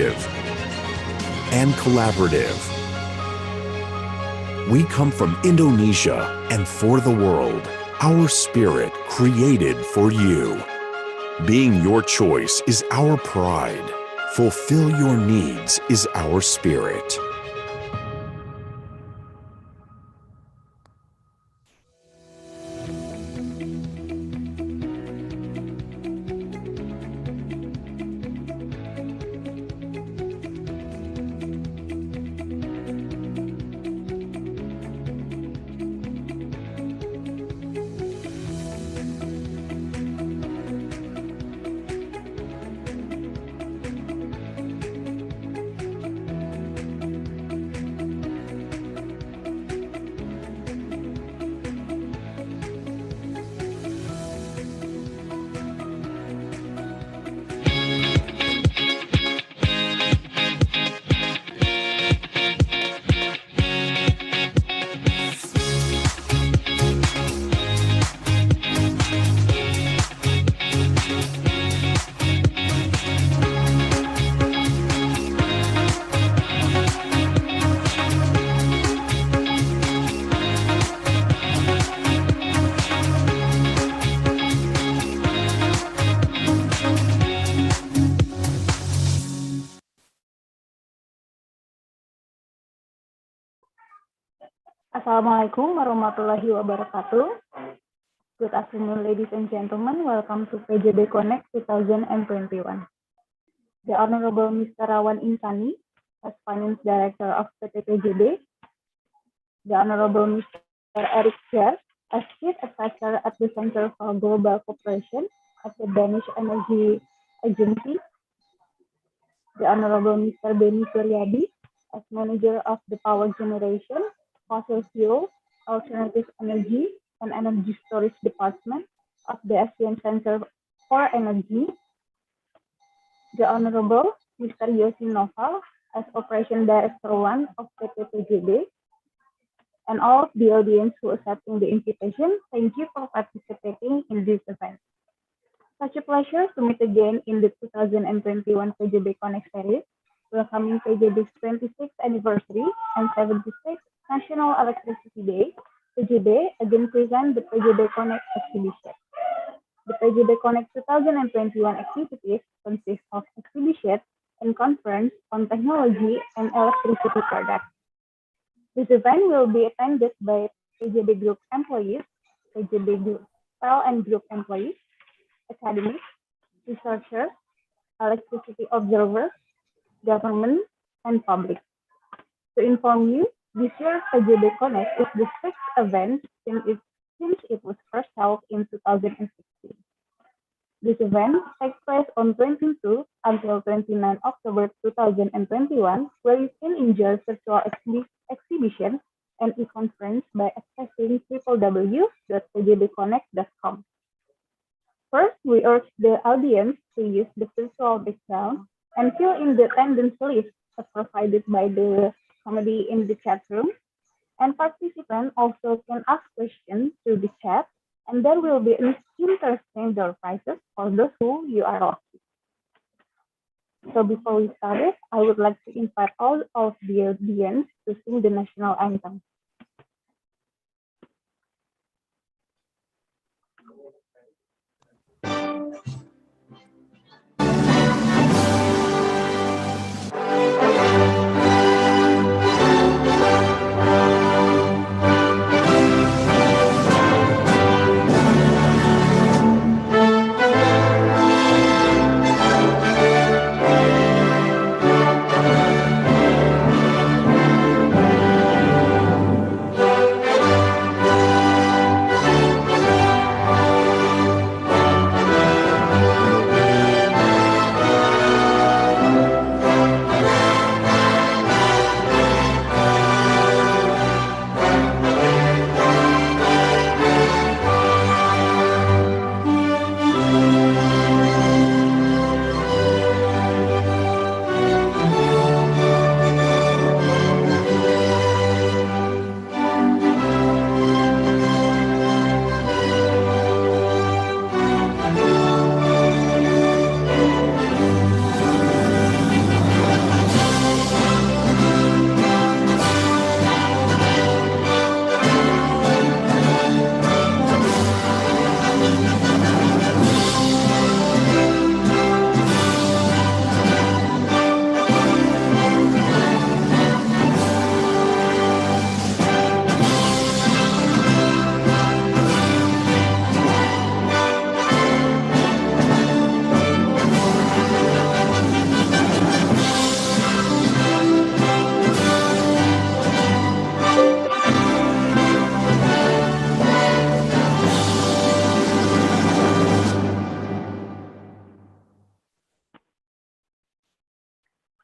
and collaborative. We come from Indonesia and for the world. Our spirit created for you. Being your choice is our pride. Fulfill your needs is our spirit. Assalamualaikum warahmatullahi wabarakatuh. Good afternoon, ladies and gentlemen. Welcome to PJB Connect 2021. The Honorable Mr. Rawan Insani, as Finance Director of PT PJB. The Honorable Mr. Eric Sher, as Chief Advisor at the Center for Global Cooperation at the Danish Energy Agency. The Honorable Mr. Beni Suryadi, as Manager of the Power Generation, Fossil Fuel, Alternative Energy, and Energy Storage Department of the ASEAN Center for Energy. The Honorable Mr. Yosin Noval, as Operation Director 1 of PT PJB. And all of the audience who accepting the invitation, thank you for participating in this event. Such a pleasure to meet again in the 2021 PJB Connect series, welcoming PJB's 26th anniversary and 76th National Electricity Day. PJB again present the PJB Connect exhibition. The PJB Connect 2021 activities consist of exhibition and conference on technology and electricity products. This event will be attended by PJB Group employees, PJB Group Style and Group employees, academics, researchers, electricity observers, government, and public. To inform you, this year's PJB Connect is the sixth event since it was first held in 2016. This event takes place on 22 until 29 October 2021, where you can enjoy virtual exhibition and e-conference by accessing www.pjbconnect.com. First, we urge the audience to use the virtual background and fill in the attendance list as provided by the committee in the chat room. And participants also can ask questions through the chat, and there will be interesting door prizes for those who you are lucky. So before we start, I would like to invite all of the audience to sing the national anthem.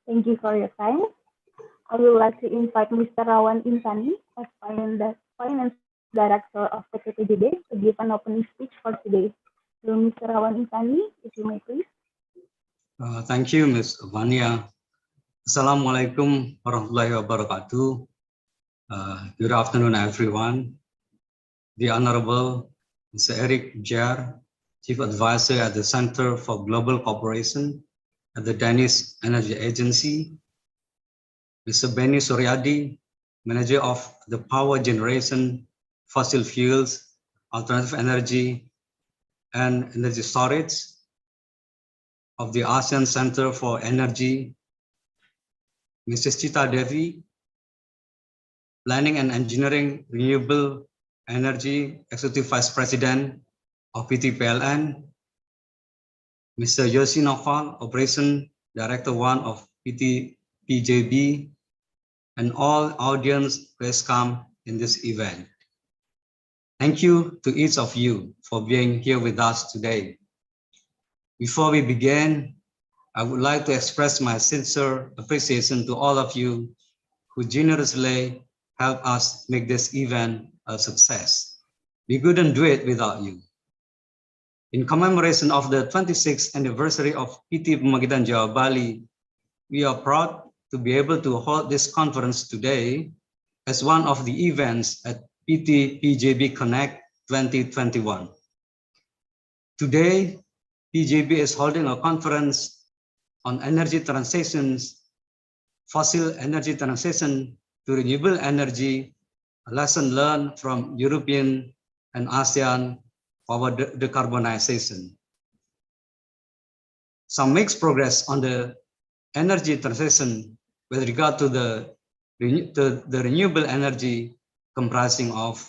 Thank you for your time. I would like to invite Mr. Rawan Insani as Finance Director of PT PJB to give an opening speech for today. So, Mr. Rawan Insani, if you may please. Thank you, Ms. Vania. Assalamualaikum warahmatullahi wabarakatuh. Good afternoon, everyone. The Honorable Mr. Eric Jar, Chief Advisor at the Center for Global Cooperation at the Danish Energy Agency, Mr. Benny Suryadi, Manager of the Power Generation, Fossil Fuels, Alternative Energy, and Energy Storage of the ASEAN Center for Energy, Mrs. Chita Devi, Planning and Engineering Renewable Energy Executive Vice President of PTPLN, Mr. Yoshi Noval, Operation Director 1 of PJB, and all audience welcome in this event. Thank you to each of you for being here with us today. Before we begin, I would like to express my sincere appreciation to all of you who generously helped us make this event a success. We couldn't do it without you. In commemoration of the 26th anniversary of PT Pembangkitan Jawa Bali, we are proud to be able to hold this conference today as one of the events at PT PJB Connect 2021. Today, PJB is holding a conference on energy transitions, fossil energy transition to renewable energy, a lesson learned from European and ASEAN power decarbonization. Some mixed progress on the energy transition with regard to the renewable energy comprising of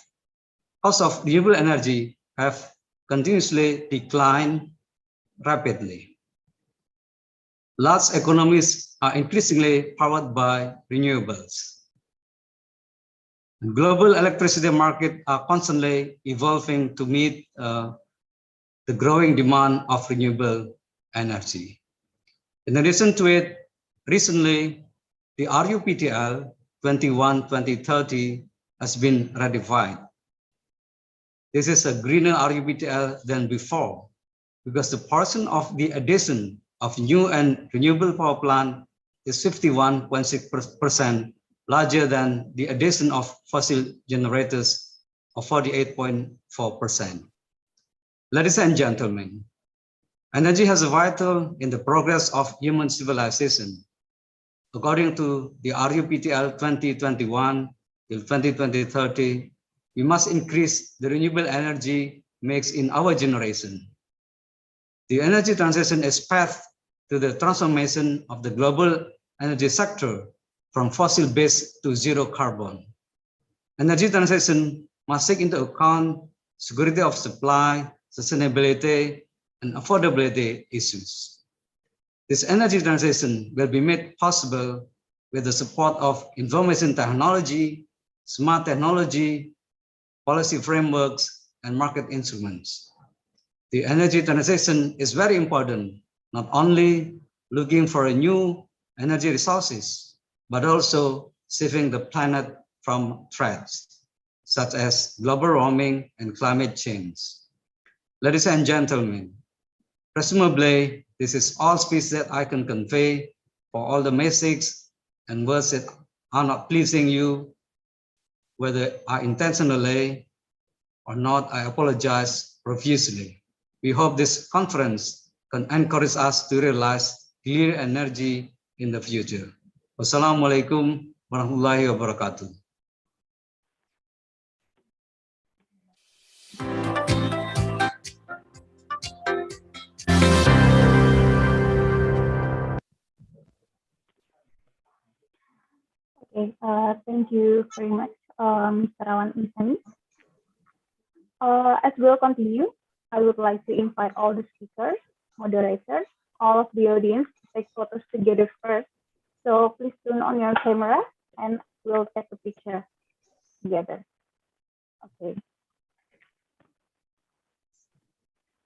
cost of renewable energy have continuously declined rapidly. Large economies are increasingly powered by renewables. Global electricity markets are constantly evolving to meet the growing demand of renewable energy. In addition to it, recently, the RUPTL 21-2030 has been ratified. This is a greener RUPTL than before because the portion of the addition of new and renewable power plant is 51.6% larger than the addition of fossil generators of 48.4%. Ladies and gentlemen, energy has a vital in the progress of human civilization. According to the RUPTL 2021 till 2030, we must increase the renewable energy mix in our generation. The energy transition is path to the transformation of the global energy sector from fossil-based to zero carbon. Energy transition must take into account security of supply, sustainability, and affordability issues. This energy transition will be made possible with the support of information technology, smart technology, policy frameworks, and market instruments. The energy transition is very important, not only looking for new energy resources, but also saving the planet from threats, such as global warming and climate change. Ladies and gentlemen, presumably, this is all speech that I can convey. For all the messages and words that are not pleasing you, whether are intentionally or not, I apologize profusely. We hope this conference can encourage us to realize clear energy in the future. Wassalamualaikum warahmatullahi wabarakatuh. Okay, thank you very much, Mr. Rawan Insani. As we'll continue, I would like to invite all the speakers, moderators, all of the audience to take photos together first. So please turn on your camera and we'll take a picture together. Okay.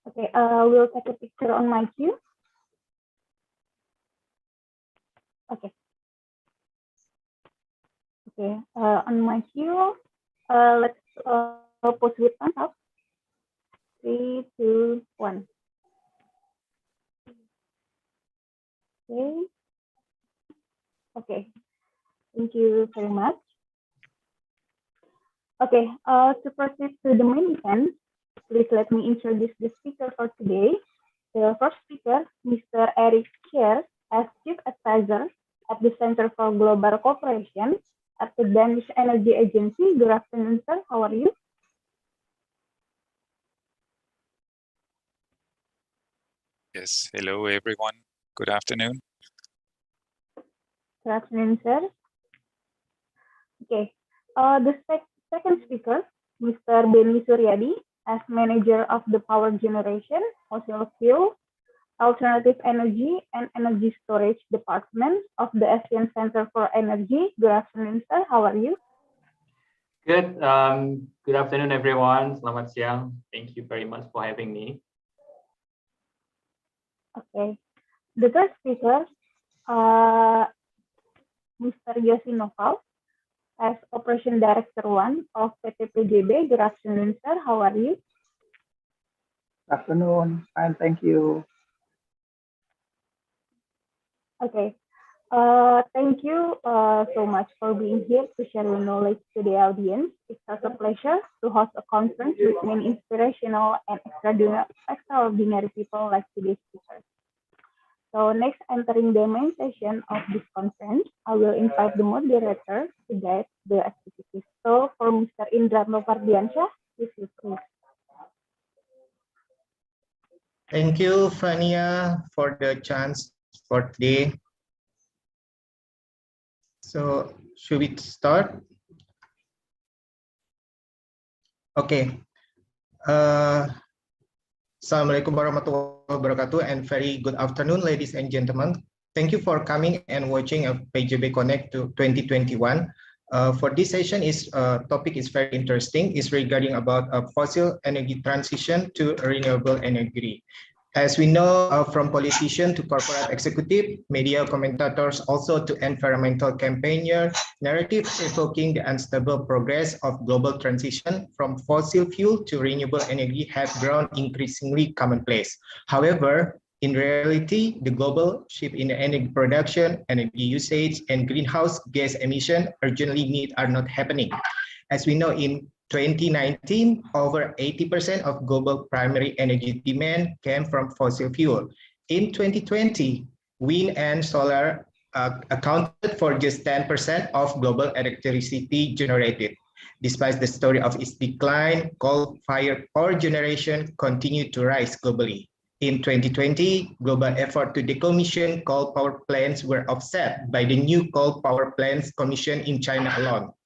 Okay, we'll take a picture on my cue. Okay. Okay. On my cue, let's pause with thumbs up. 3, 2, 1. Okay. Okay. Thank you very much. Okay. To proceed to the main event, please let me introduce the speaker for today. The first speaker, Mr. Eric Kier, as Chief Advisor at the Center for Global Cooperation at the Danish Energy Agency. Good afternoon, sir. How are you? Yes, hello everyone. Good afternoon. Good afternoon, sir. Okay. The second speaker, Mr. Beni Suryadi, as Manager of the Power Generation, Fossil Fuel, Alternative Energy, and Energy Storage Department of the ASEAN Center for Energy. Good afternoon, sir. How are you? Good. Good afternoon, everyone. Selamat siang. Thank you very much for having me. Okay. The third speaker, Mr. Yosi Noval, as Operation Director 1 of PT PJB. Good afternoon, sir. How are you? Good afternoon. Fine, thank you. Okay. Thank you so much for being here to share your knowledge to the audience. It's such a pleasure to host a conference with many inspirational and extraordinary people like today's speakers. So next, entering the main session of this conference, I will invite the moderator to guide the activities. So for Mr. Indra Novardiansyah, please. Thank you, Fania, for the chance for today. So should we start? Okay. Assalamualaikum warahmatullahi wabarakatuh and very good afternoon, ladies and gentlemen. Thank you for coming and watching a PJB Connect to 2021. For this session, topic is very interesting. It's regarding about fossil energy transition to renewable energy. As we know, from politician to corporate executive, media commentators, also to environmental campaigner, narratives evoking the unstable progress of global transition from fossil fuel to renewable energy have grown increasingly commonplace. However, in reality, the global shift in energy production, energy usage, and greenhouse gas emission urgently need are not happening. As we know, in 2019, over 80% of global primary energy demand came from fossil fuel. In 2020, wind and solar accounted for just 10% of global electricity generated. Despite the story of its decline, coal-fired power generation continued to rise globally. In 2020, global effort to decommission coal power plants were offset by the new coal power plants commissioned in China alone.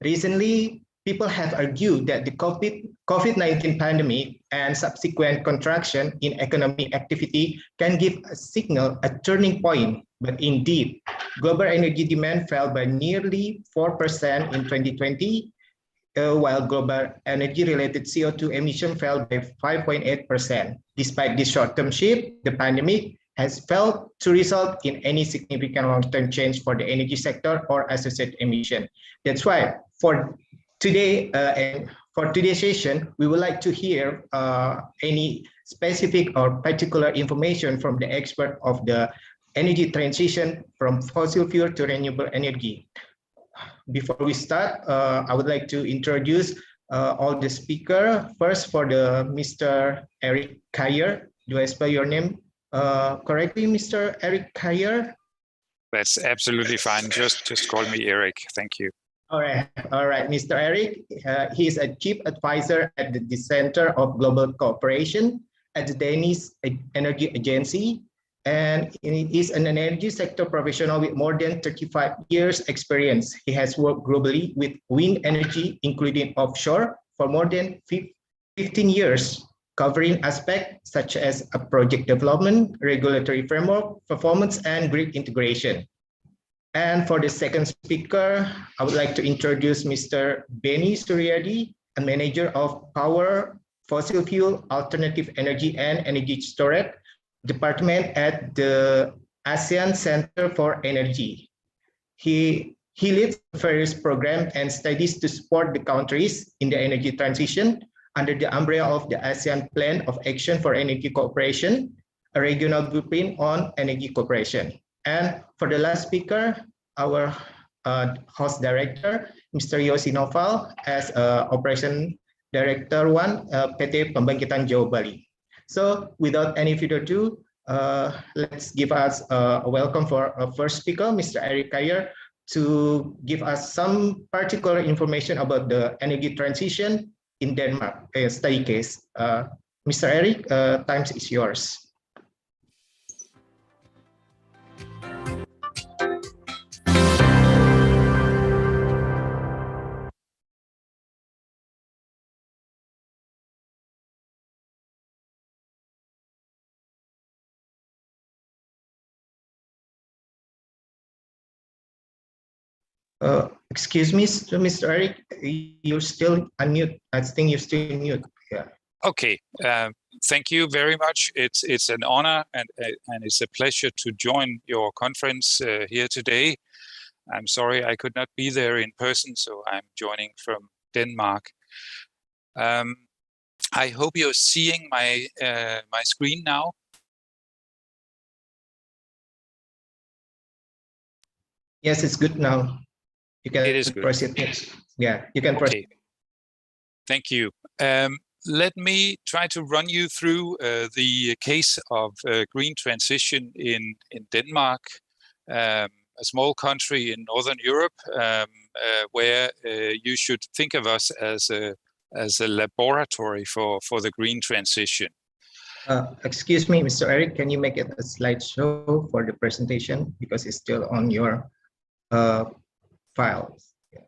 Recently, people have argued that the COVID-19 pandemic and subsequent contraction in economic activity can give a signal, a turning point. But indeed, global energy demand fell by nearly 4% in 2020, while global energy-related CO2 emission fell by 5.8%. Despite this short-term shift, the pandemic has failed to result in any significant long-term change for the energy sector or associated emission. That's why for today and for today's session, we would like to hear any specific or particular information from the expert of the energy transition from fossil fuel to renewable energy. Before we start, I would like to introduce all the speakers. First, for the Mr. Eric Kier. Do I spell your name correctly, Mr. Eric Kier? That's absolutely fine. Just call me Eric. Thank you. All right, Mr. Eric. He is a chief advisor at the Center of Global Cooperation at the Danish Energy Agency, and he is an energy sector professional with more than 35 years experience. He has worked globally with wind energy, including offshore, for more than 15 years, covering aspects such as a project development, regulatory framework, performance, and grid integration. And for the second speaker, I would like to introduce Mr. Beni Suryadi, a manager of Power, Fossil Fuel, Alternative Energy, and Energy Storage Department at the ASEAN Center for Energy. He leads various programs and studies to support the countries in the energy transition under the umbrella of the ASEAN Plan of Action for Energy Cooperation, a regional blueprint on energy cooperation. And for the last speaker, our host director, Mr. Yosi Noval, as Operation Director 1, PT Pembangkitan Jawa Bali. So without any further ado, let's give us a welcome for our first speaker, Mr. Eric Kyer, to give us some particular information about the energy transition in Denmark, a study case. Mr. Eric, time is yours. Excuse me, Mr. Eric, you're still unmute. I think you're still mute. Yeah. Okay. Thank you very much. It's an honor and it's a pleasure to join your conference here today. I'm sorry I could not be there in person, so I'm joining from Denmark. I hope you're seeing my my screen now. Yes, it's good now. You can It is good. proceed. Yeah, you can proceed. Okay. Thank you. Let me try to run you through the case of green transition in Denmark, a small country in Northern Europe, where you should think of us as a laboratory for the green transition. Excuse me, Mr. Eric, can you make it a slideshow for the presentation because it's still on your files? Yeah.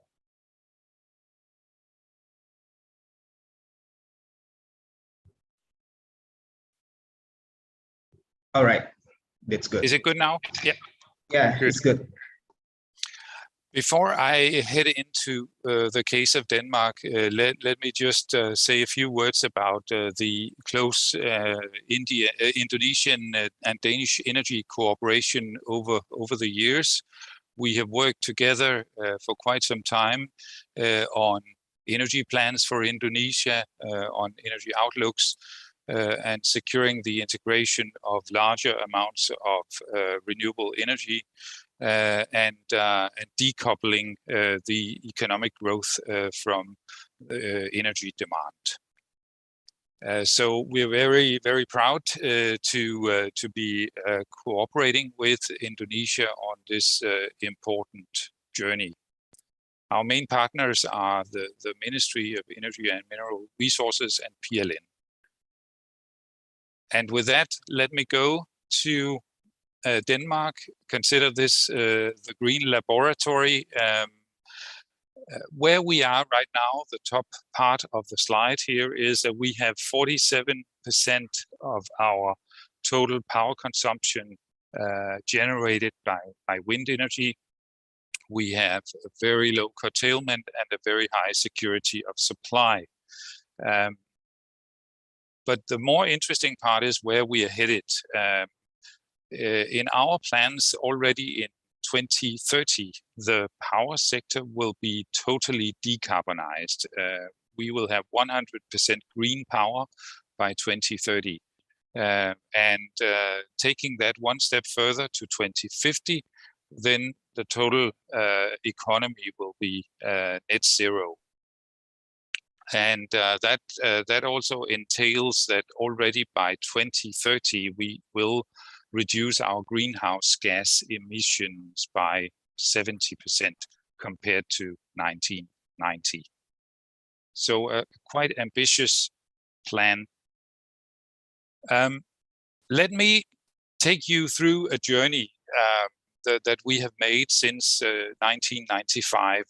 All right, that's good. Is it good now? Yeah. Yeah, Good. it's good. Before I head into the case of Denmark, let me just say a few words about the close Indonesian and Danish energy cooperation over the years. We have worked together for quite some time on energy plans for Indonesia, on energy outlooks, and securing the integration of larger amounts of renewable energy. And decoupling the economic growth from energy demand. So we're very, very proud to be cooperating with Indonesia on this important journey. Our main partners are the Ministry of Energy and Mineral Resources and PLN. And with that, let me go to Denmark. Consider this the Green Laboratory. Where we are right now, the top part of the slide here is that we have 47% of our total power consumption generated by wind energy. We have a very low curtailment and a very high security of supply. But the more interesting part is where we are headed. In our plans already in 2030, the power sector will be totally decarbonized. We will have 100% green power by 2030. And taking that one step further to 2050, then the total economy will be net zero. And that also entails that already by 2030, we will reduce our greenhouse gas emissions by 70% compared to 1990. So a quite ambitious plan. Let me take you through a journey that we have made since 1995,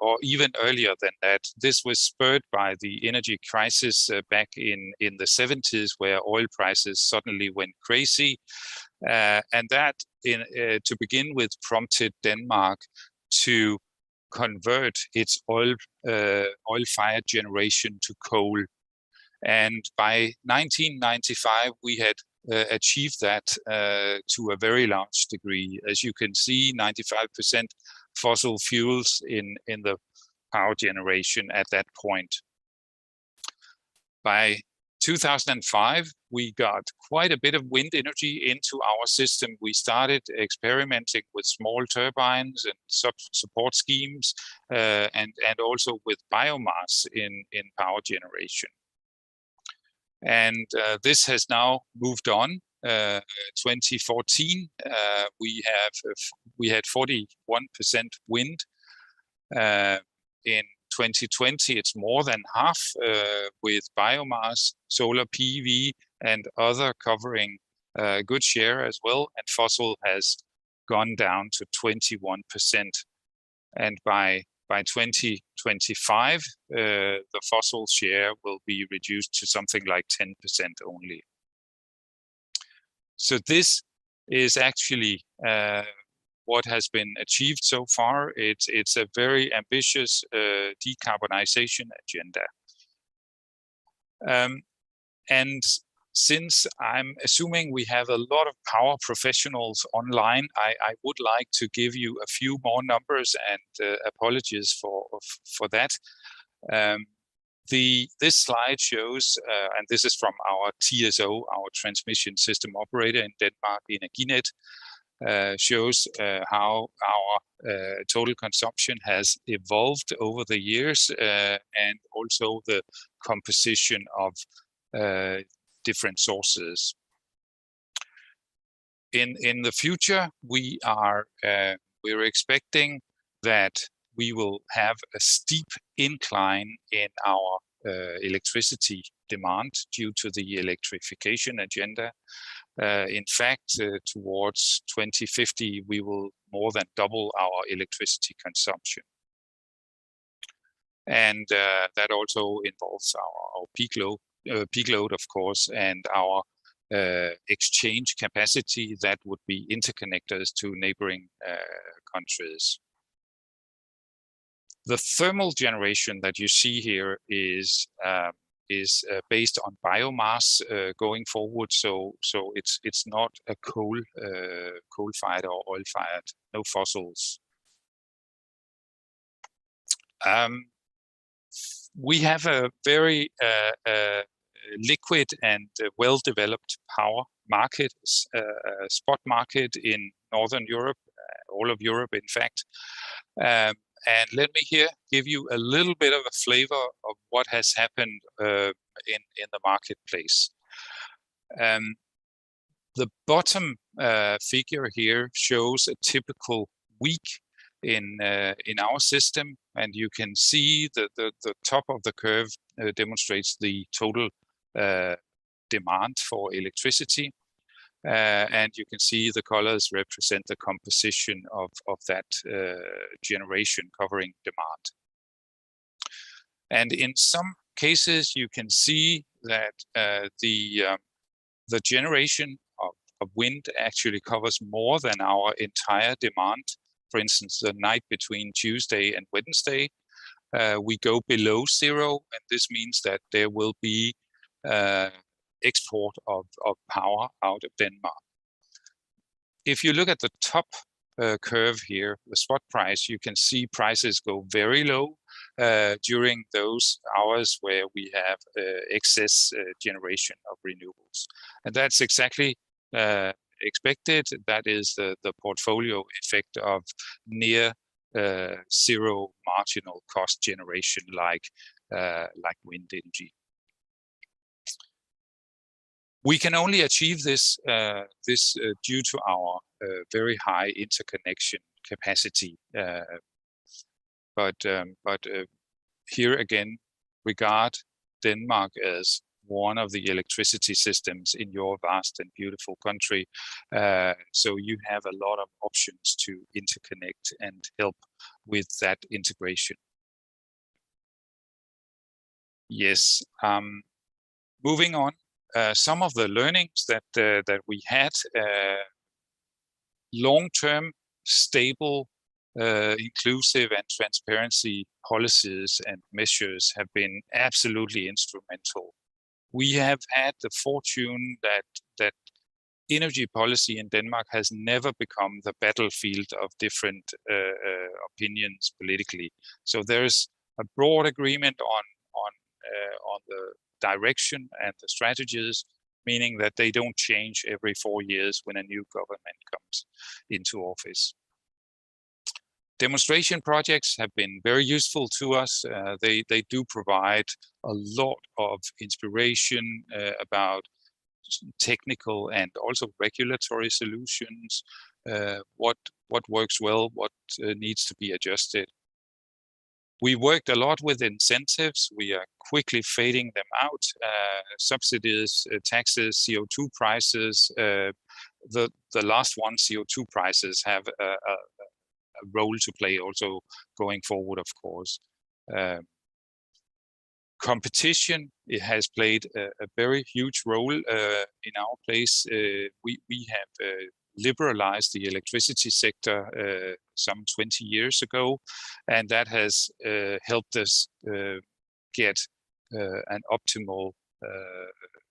or even earlier than that. This was spurred by the energy crisis back in the 70s, where oil prices suddenly went crazy. And that, to begin with, prompted Denmark to convert its oil-fired generation to coal. And by 1995, we had achieve that to a very large degree. As you can see, 95% fossil fuels in the power generation at that point. By 2005, we got quite a bit of wind energy into our system. We started experimenting with small turbines and support schemes, and also with biomass in power generation. And this has now moved on. 2014, we had 41% wind. In 2020, it's more than half, with biomass, solar PV, and other covering a good share as well. And fossil has gone down to 21%. And by 2025, the fossil share will be reduced to something like 10% only. So this is actually what has been achieved so far. It's a very ambitious decarbonization agenda. And since I'm assuming we have a lot of power professionals online, I would like to give you a few more numbers, and apologies for that. This slide shows, and this is from our TSO, our transmission system operator in Denmark, Energinet, shows how our total consumption has evolved over the years, and also the composition of different sources. In the future, we're expecting that we will have a steep incline in our electricity demand due to the electrification agenda. In fact, towards 2050, we will more than double our electricity consumption. And that also involves our peak load, of course, and our exchange capacity that would be interconnectors to neighboring countries. The thermal generation that you see here is based on biomass going forward, so it's not a coal-fired or oil-fired, no fossils. We have a very liquid and well-developed power market, spot market in Northern Europe, all of Europe, in fact. And let me here give you a little bit of a flavor of what has happened in the marketplace. The bottom figure here shows a typical week in our system, and you can see the top of the curve demonstrates the total demand for electricity. And you can see the colors represent the composition of that generation covering demand. And in some cases, you can see that the generation of wind actually covers more than our entire demand. For instance, the night between Tuesday and Wednesday, we go below zero, and this means that there will be export of power out of Denmark. If you look at the top curve here, the spot price, you can see prices go very low during those hours where we have excess generation of renewables. And that's exactly expected. That is the portfolio effect of near zero marginal cost generation like wind energy. We can only achieve this due to our very high interconnection capacity. But here again, regard Denmark as one of the electricity systems in your vast and beautiful country. So you have a lot of options to interconnect and help with that integration. Yes, moving on. Some of the learnings that we had, long-term, stable, inclusive and transparency policies and measures have been absolutely instrumental. We have had the fortune that energy policy in Denmark has never become the battlefield of different opinions politically. So there's a broad agreement on the direction and the strategies, meaning that they don't change every 4 years when a new government comes into office. Demonstration projects have been very useful to us. They do provide a lot of inspiration about technical and also regulatory solutions, what works well, what needs to be adjusted. We worked a lot with incentives. We are quickly fading them out. Subsidies, taxes, CO2 prices. The last one, CO2 prices, have a role to play also going forward, of course. Competition, it has played a very huge role in our place. We have liberalized the electricity sector some 20 years ago, and that has helped us get an optimal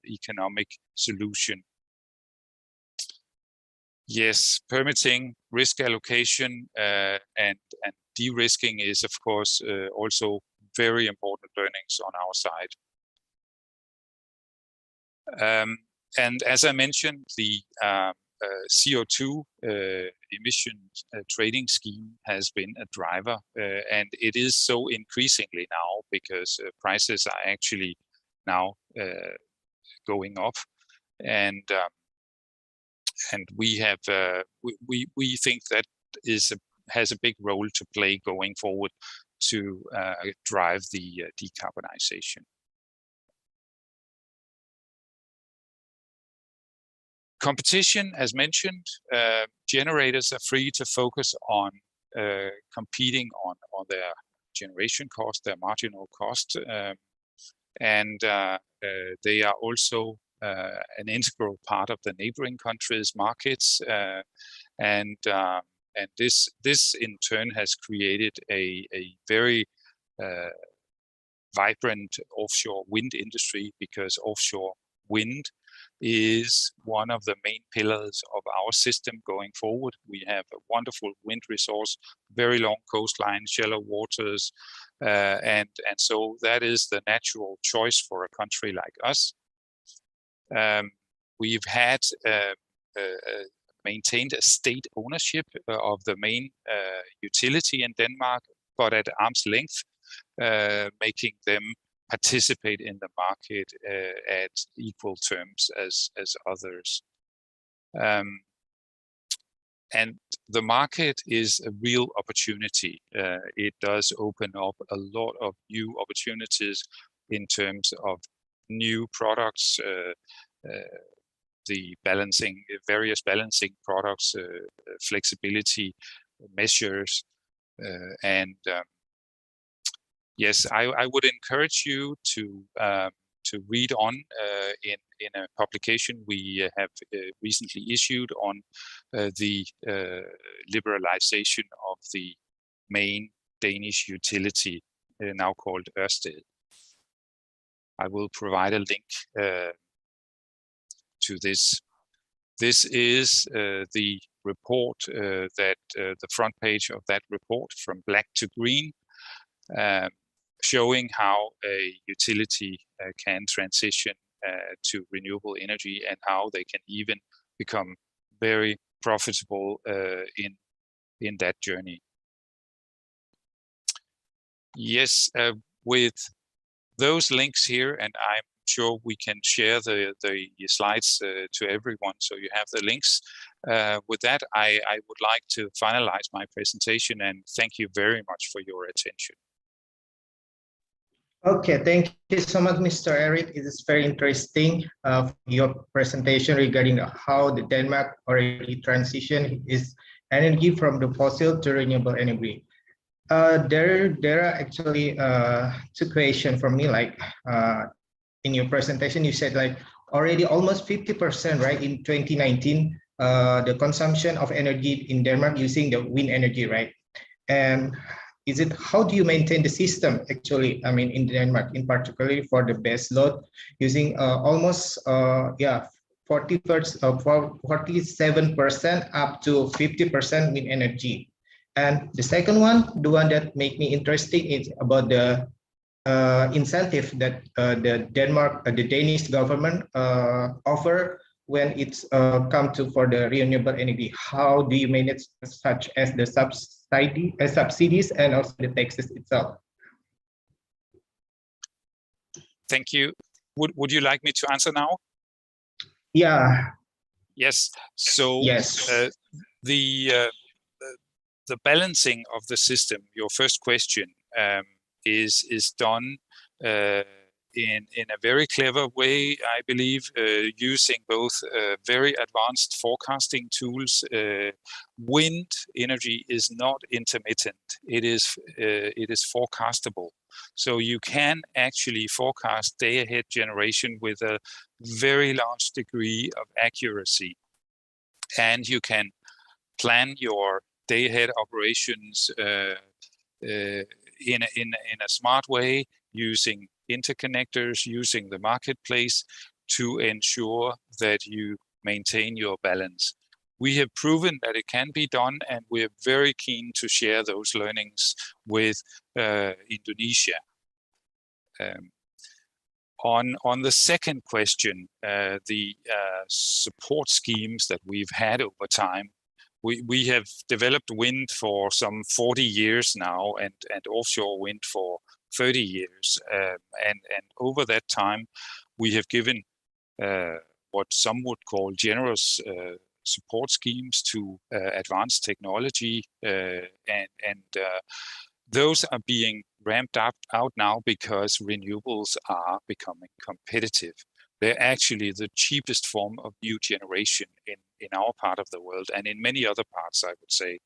economic solution. Yes, permitting, risk allocation, and de-risking is, of course, also very important learnings on our side. And as I mentioned, the CO2 emissions trading scheme has been a driver, and it is so increasingly now because prices are actually now going up, and we have we think that has a big role to play going forward to drive the decarbonization. Competition, as mentioned, generators are free to focus on competing on their generation cost, their marginal cost, and they are also an integral part of the neighboring countries' markets, and this in turn has created a very vibrant offshore wind industry, because offshore wind is one of the main pillars of our system going forward. We have a wonderful wind resource, very long coastline, shallow waters, and so that is the natural choice for a country like us. We've had maintained a state ownership of the main utility in Denmark, but at arm's length, making them participate in the market at equal terms as others. And the market is a real opportunity. It does open up a lot of new opportunities in terms of new products, the balancing, various balancing products, flexibility measures, and yes, I would encourage you to read on in a publication we have recently issued on the liberalization of the main Danish utility, now called Ørsted. I will provide a link to this. This is the report that the front page of that report, From Black to Green, showing how a utility can transition to renewable energy and how they can even become very profitable in that journey. Yes, with those links here, and I'm sure we can share the slides to everyone, so you have the links. With that, I would like to finalize my presentation and thank you very much for your attention. Okay, thank you so much, Mr. Eric. It is very interesting your presentation regarding how the Denmark already transition its energy from the fossil to renewable energy. There are actually two questions for me. Like in your presentation, you said like already almost 50%, right? In 2019, the consumption of energy in Denmark using the wind energy, right? And is it, how do you maintain the system actually? I mean, in Denmark, in particular for the base load, using almost 47% up to 50% wind energy. And the second one, the one that make me interesting, is about the incentive that the Danish government offer when it's come to for the renewable energy. How do you manage such as the subsidies and also the taxes itself? Thank you. Would you like me to answer now? Yeah. Yes. So Yes. The balancing of the system, your first question, is done in a very clever way, I believe, using both very advanced forecasting tools. Wind energy is not intermittent; it is forecastable. So you can actually forecast day-ahead generation with a very large degree of accuracy, and you can plan your day-ahead operations in a smart way, using interconnectors, using the marketplace to ensure that you maintain your balance. We have proven that it can be done, and we're very keen to share those learnings with Indonesia. On the second question, the support schemes that we've had over time, we have developed wind for some 40 years now, and offshore wind for 30 years. And over that time, we have given what some would call generous support schemes to advanced technology. And those are being ramped out now because renewables are becoming competitive. They're actually the cheapest form of new generation in our part of the world, and in many other parts, I would say.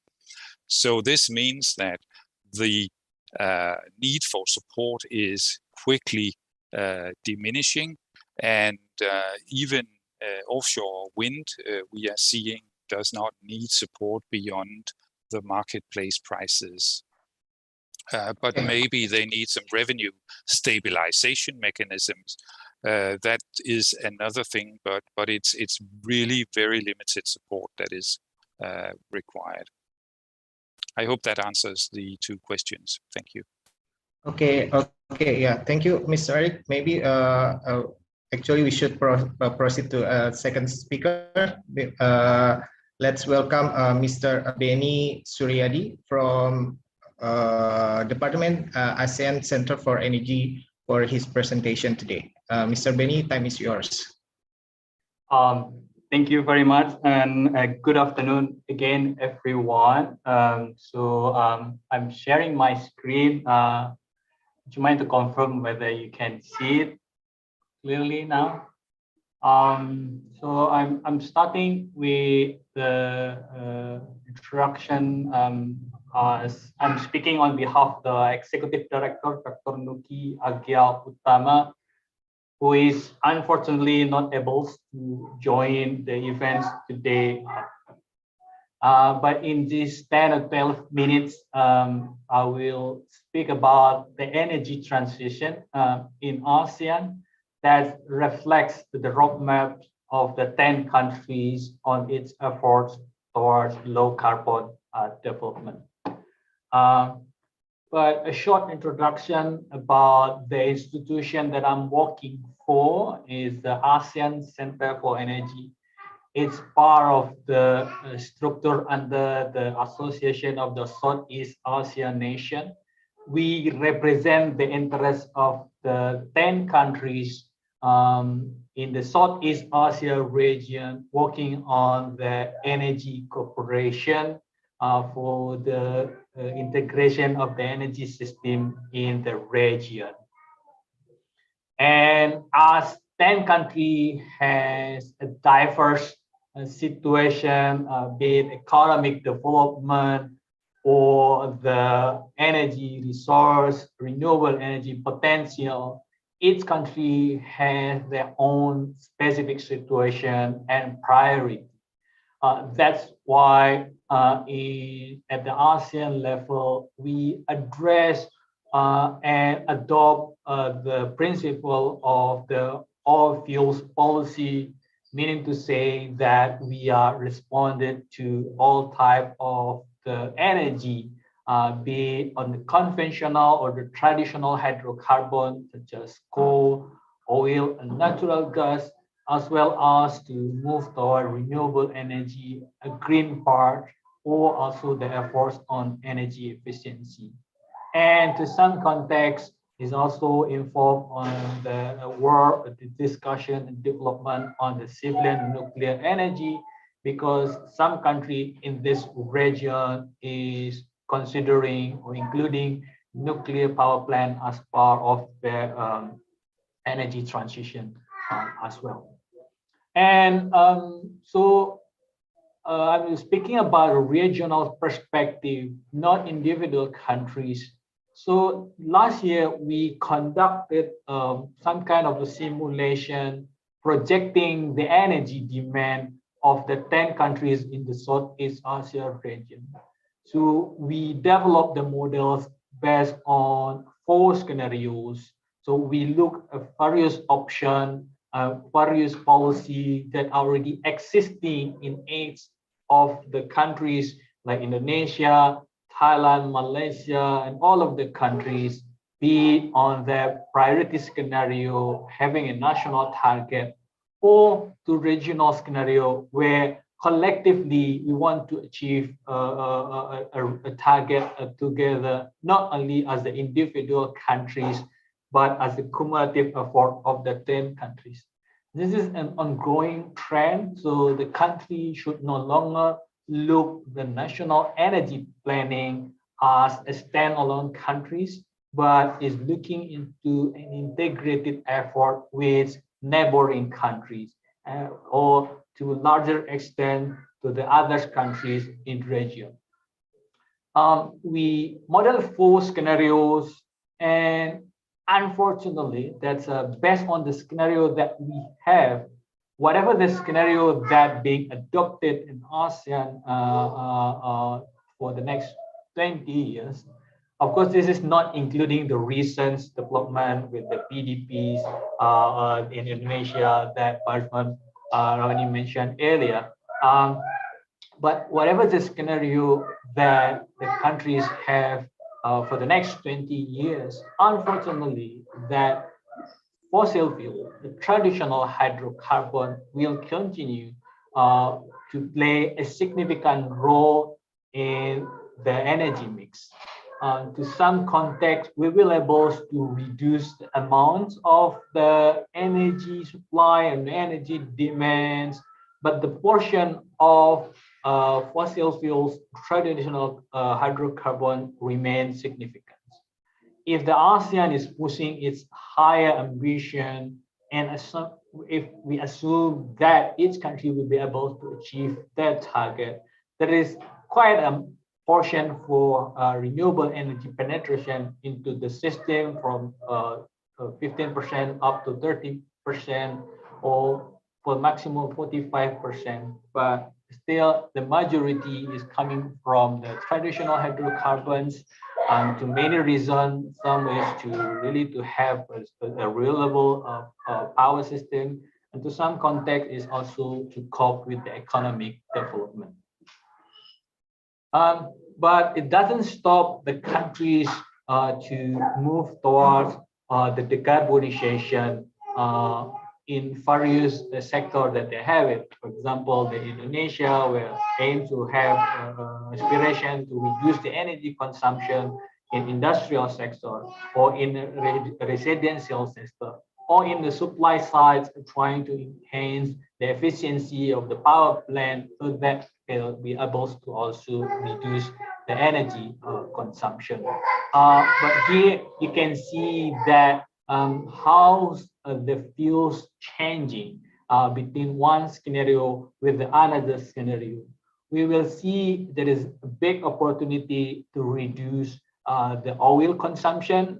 So this means that the need for support is quickly diminishing, and even offshore wind, we are seeing, does not need support beyond the marketplace prices. But maybe they need some revenue stabilization mechanisms. That is another thing, but it's really very limited support that is required. I hope that answers the two questions. Thank you. Okay. Yeah. Thank you, Mr. Eric. Maybe actually we should proceed to a second speaker. Let's welcome Mr. Benny Suryadi from Department ASEAN Center for Energy for his presentation today. Mr. Benny, time is yours. Thank you very much, and good afternoon again, everyone. I'm sharing my screen. Would you mind to confirm whether you can see it clearly now? So I'm starting with the introduction. As I'm speaking on behalf of the Executive Director, Dr. Nuki Agia Utama, who is unfortunately not able to join the events today. But in these 10 or 12 minutes, I will speak about the energy transition in ASEAN that reflects the roadmap of the 10 countries on its efforts towards low carbon development. But a short introduction about the institution that I'm working for is the ASEAN Center for Energy. It's part of the structure under the Association of the Southeast Asian Nation. We represent the interests of the 10 countries in the Southeast Asia region, working on the energy cooperation for the integration of the energy system in the region. And as 10 countries has a diverse situation, be it economic development or the energy resource, renewable energy potential, each country has their own specific situation and priority. That's why at the ASEAN level, we address and adopt the principle of the all fuels policy meaning to say that we are responded to all type of the energy, be it on the conventional or the traditional hydrocarbon, such as coal, oil, and natural gas, as well as to move toward renewable energy, a green part, or also the efforts on energy efficiency. And to some context, is also involved on the work, the discussion and development on the civilian nuclear energy, because some country in this region is considering or including nuclear power plant as part of their energy transition as well. And I'm speaking about a regional perspective, not individual countries. So last year we conducted some kind of a simulation projecting the energy demand of the 10 countries in the Southeast Asia region. So we developed the models based on 4 scenarios. So we look at various options, various policy that are already existing in 8 of the countries like Indonesia, Thailand, Malaysia, and all of the countries, be it on their priority scenario, having a national target, or to regional scenario where collectively we want to achieve a target together, not only as the individual countries, but as the cumulative effort of the 10 countries. This is an ongoing trend, so the country should no longer look the national energy planning as a standalone countries, but is looking into an integrated effort with neighboring countries, or to a larger extent to the other countries in the region. We model 4 scenarios, and unfortunately, that's based on the scenario that we have. Whatever the scenario that being adopted in ASEAN for the next 20 years, of course, this is not including the recent development with the PDPs in Indonesia that Barsman already mentioned earlier. But whatever the scenario that the countries have for the next 20 years, unfortunately, that fossil fuel, the traditional hydrocarbon, will continue to play a significant role in the energy mix. To some context, we will be able to reduce the amount of the energy supply and energy demands, but the portion of fossil fuels, traditional hydrocarbon, remains significant. If the ASEAN is pushing its higher ambition, and if we assume that each country will be able to achieve that target, there is quite a portion for renewable energy penetration into the system from 15% up to 30%, or for maximum 45%. But still, the majority is coming from the traditional hydrocarbons, and to many reasons. Some is to really to have a reliable power system, and to some context is also to cope with the economic development. But it doesn't stop the countries to move towards the decarbonization in various sectors that they have it. For example, the Indonesia will aim to have aspiration to reduce the energy consumption in industrial sector, or in the residential sector, or in the supply side, trying to enhance the efficiency of the power plant so that they'll be able to also reduce the energy consumption. But here you can see that how the fuels changing between one scenario with the another scenario. We will see there is a big opportunity to reduce the oil consumption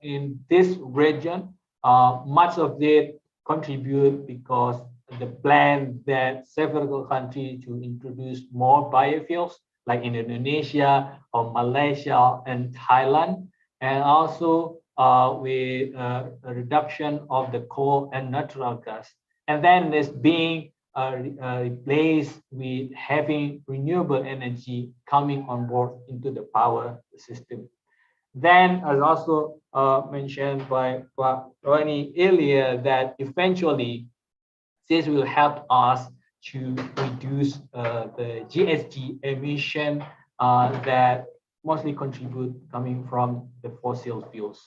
in this region. Much of it contribute because the plan that several countries to introduce more biofuels, like in Indonesia or Malaysia and Thailand, and also with a reduction of the coal and natural gas. And then this being replaced with having renewable energy coming on board into the power system. Then, as also mentioned by Ronnie earlier, that eventually this will help us to reduce the GHG emission that mostly contribute coming from the fossil fuels.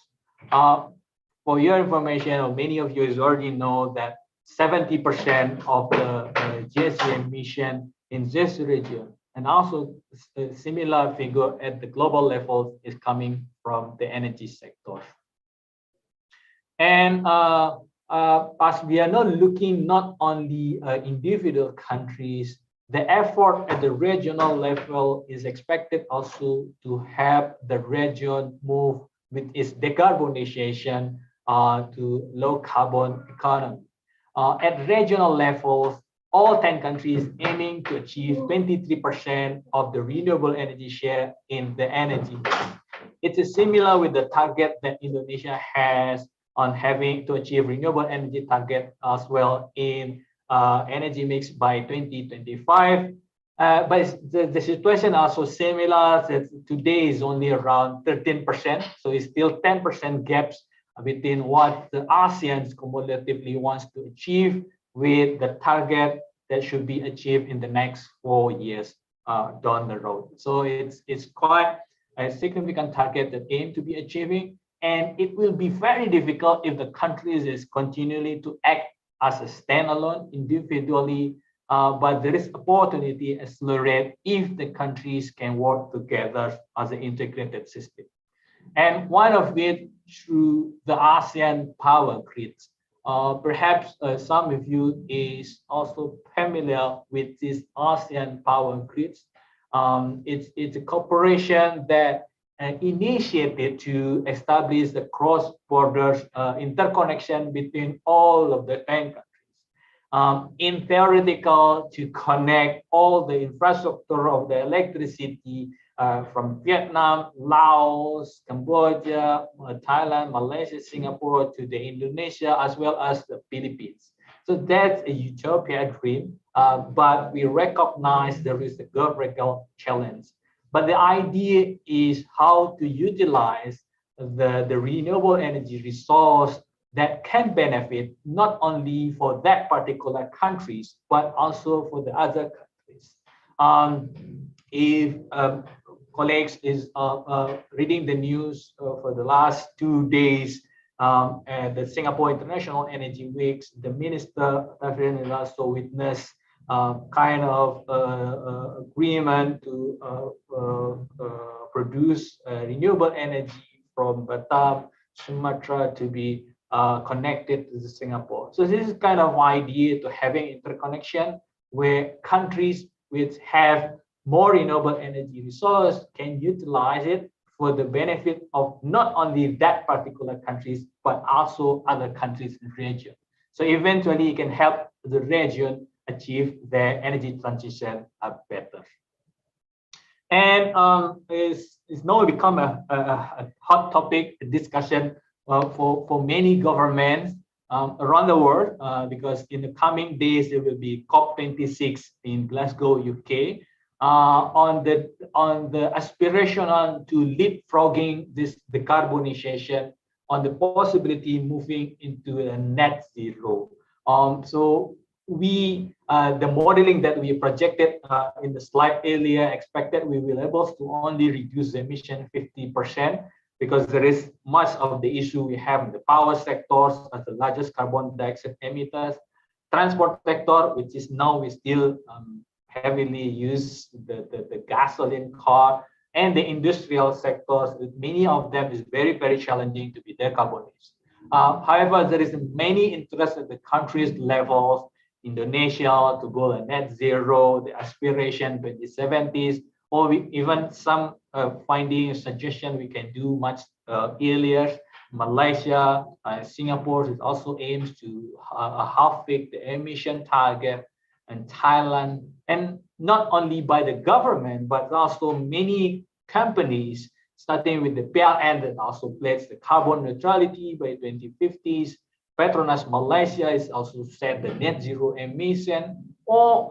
For your information, or many of you already know that 70% of the GHG emission in this region, and also a similar figure at the global level, is coming from the energy sector. And as we are not looking not only individual countries, the effort at the regional level is expected also to help the region move with its decarbonization to low carbon economy. At regional levels, all 10 countries aiming to achieve 23% of the renewable energy share in the energy mix. It is similar with the target that Indonesia has on having to achieve renewable energy target as well in energy mix by 2025. But the situation also similar, that today is only around 13%. So it's still 10% gaps between what the ASEAN cumulatively wants to achieve with the target that should be achieved in the next 4 years down the road. So it's quite a significant target that aim to be achieving, and it will be very difficult if the countries is continually to act as a standalone individually, but there is opportunity to accelerate if the countries can work together as an integrated system. And one of it through the ASEAN power grids. Perhaps some of you is also familiar with this ASEAN power grids. It's a corporation that initiated to establish the cross-border interconnection between all of the 10 countries. In theoretical, to connect all the infrastructure of the electricity from Vietnam, Laos, Cambodia, Thailand, Malaysia, Singapore to the Indonesia, as well as the Philippines. So that's a utopia dream, but we recognize there is a governmental challenge. But the idea is how to utilize the renewable energy resource that can benefit not only for that particular countries, but also for the other countries. If colleagues is reading the news for the last 2 days at the Singapore International Energy Weeks, the minister also witnessed kind of agreement to produce renewable energy from Batam, Sumatra to be connected to Singapore. So this is kind of idea to having interconnection where countries which have more renewable energy resource can utilize it for the benefit of not only that particular countries, but also other countries in the region. So eventually it can help the region achieve their energy transition better. And it's now become a hot topic discussion for many governments around the world, because in the coming days there will be COP26 in Glasgow, UK, on the aspiration to leapfrogging this decarbonization, on the possibility moving into a net zero. So we the modeling that we projected in the slide earlier expected we will able to only reduce the emission 50%, because there is much of the issue we have in the power sectors as the largest carbon dioxide emitters, transport sector, which is now we still heavily use the gasoline car, and the industrial sectors, many of them is very, very challenging to be decarbonized. However, there is many interest at the countries levels, Indonesia to go to net zero, the aspiration 2070s, or even some finding suggestion we can do much earlier. Malaysia, Singapore is also aims to halve the emission target, and Thailand, and not only by the government, but also many companies, starting with the PLN that also pledged the carbon neutrality by 2050s, Petronas Malaysia is also set the net zero emission, or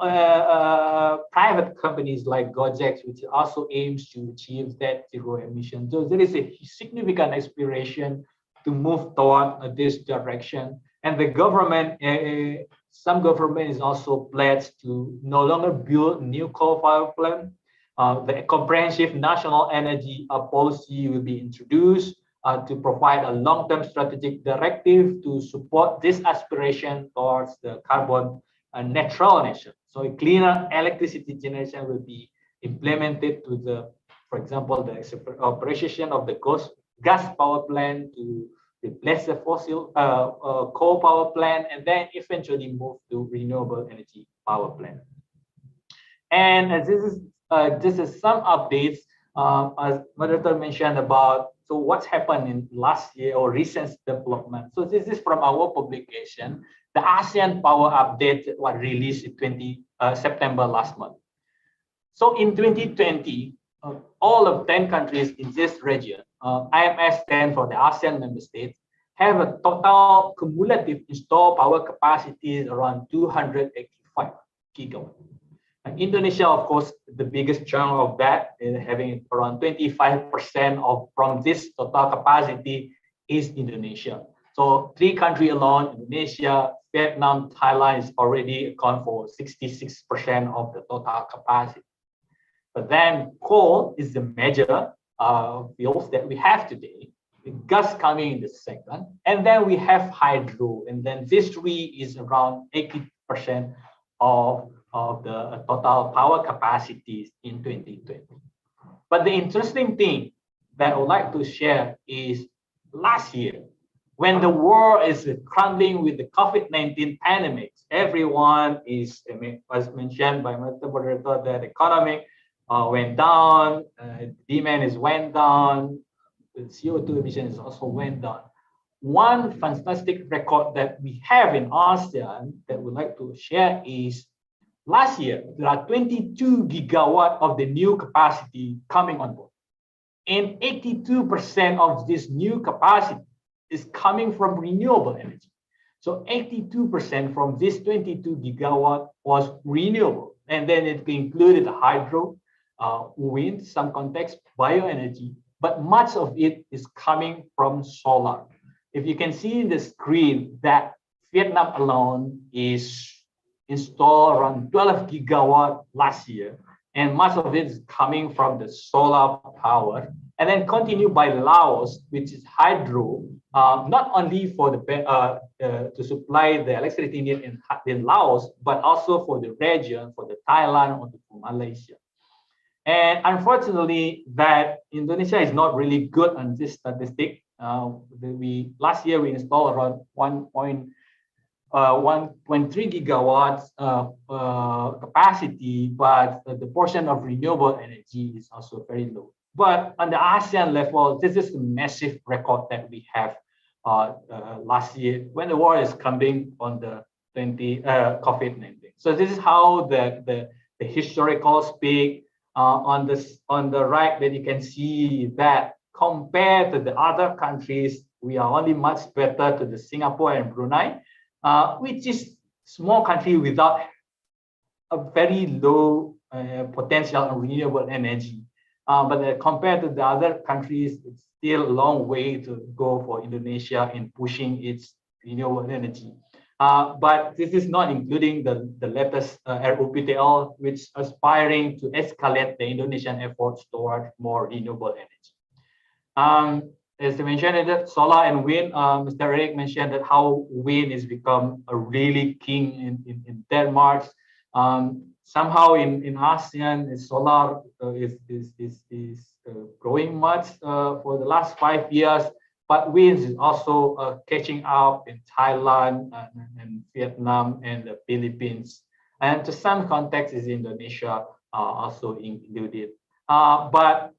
private companies like Gojek, which also aims to achieve that zero emission. So there is a significant aspiration to move toward this direction. And the government, some government is also pledged to no longer build new coal-fired plant. The comprehensive national energy policy will be introduced to provide a long-term strategic directive to support this aspiration towards the carbon neutral nation. So a cleaner electricity generation will be implemented to the, for example, the operation of the gas power plant to replace the fossil coal power plant, and then eventually move to renewable energy power plant. And this is some updates as moderator mentioned about what's happened in last year or recent development. So this is from our publication, the ASEAN Power Update that was released in September last month. So in 2020, all of 10 countries in this region, IMS stands for the ASEAN member states, have a total cumulative installed power capacity around 285 gigawatts. Indonesia, of course, the biggest chunk of that, having around 25% from this total capacity is Indonesia. So 3 countries alone, Indonesia, Vietnam, Thailand is already account for 66% of the total capacity. But then coal is the major fuels that we have today, with gas coming in the second, and then we have hydro, and then this 3 is around 80% of the total power capacities in 2020. But the interesting thing that I would like to share is last year, when the world is crumbling with the COVID-19 pandemic, everyone is, as mentioned by Mr. Moderator, that the economy went down, demand went down, the CO2 emissions also went down. One fantastic record that we have in ASEAN that we'd like to share is last year, there are 22 gigawatt of the new capacity coming on board. And 82% of this new capacity is coming from renewable energy. So 82% from this 22 gigawatt was renewable. And then it included hydro, wind, some context, bioenergy, but much of it is coming from solar. If you can see in the screen that Vietnam alone is installed around 12 gigawatt last year, and much of it is coming from the solar power, and then continued by Laos, which is hydro, not only for the to supply the electricity needed in Laos, but also for the region, for the Thailand or for Malaysia. And unfortunately, that Indonesia is not really good on this statistic. Last year we installed around 1.3 gigawatts capacity, but the portion of renewable energy is also very low. But on the ASEAN level, this is a massive record that we have last year when the war is coming on the COVID-19. So this is how the historical speak on the right, that you can see that compared to the other countries, we are only much better to the Singapore and Brunei, which is small country without a very low potential of renewable energy. But compared to the other countries, it's still a long way to go for Indonesia in pushing its renewable energy. But this is not including the latest RUPTL, which is aspiring to escalate the Indonesian efforts toward more renewable energy. As I mentioned, that solar and wind, Mr. Eric mentioned that how wind has become a really king in Denmark. Somehow in ASEAN, solar is growing much for the last 5 years, but wind is also catching up in Thailand and Vietnam and the Philippines. And to some context is Indonesia also included. But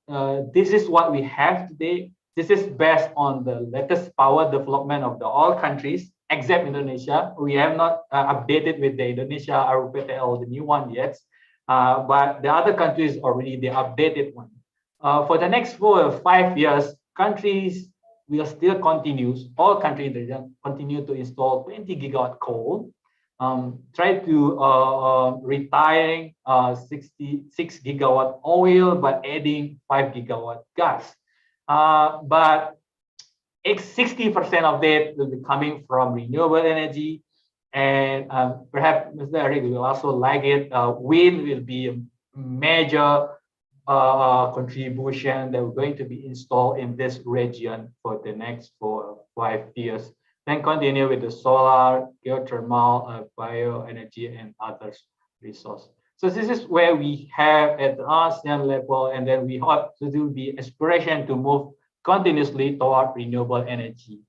this is what we have today. This is based on the latest power development of all countries, except Indonesia. We have not updated with the Indonesia RUPTL, the new one yet. But the other countries already, the updated one. For the next 4 or 5 years, countries will still continue, all countries in the region continue to install 20 gigawatt coal, try to retiring 66 gigawatt oil, but adding 5 gigawatt gas. But 60% of that will be coming from renewable energy. And perhaps Mr. Eric will also like it. Wind will be a major contribution that we're going to be installed in this region for the next 4 or 5 years. Then continue with the solar, geothermal, bioenergy, and other resources. So this is where we have at the ASEAN level, and then we hope to do the aspiration to move continuously toward renewable energy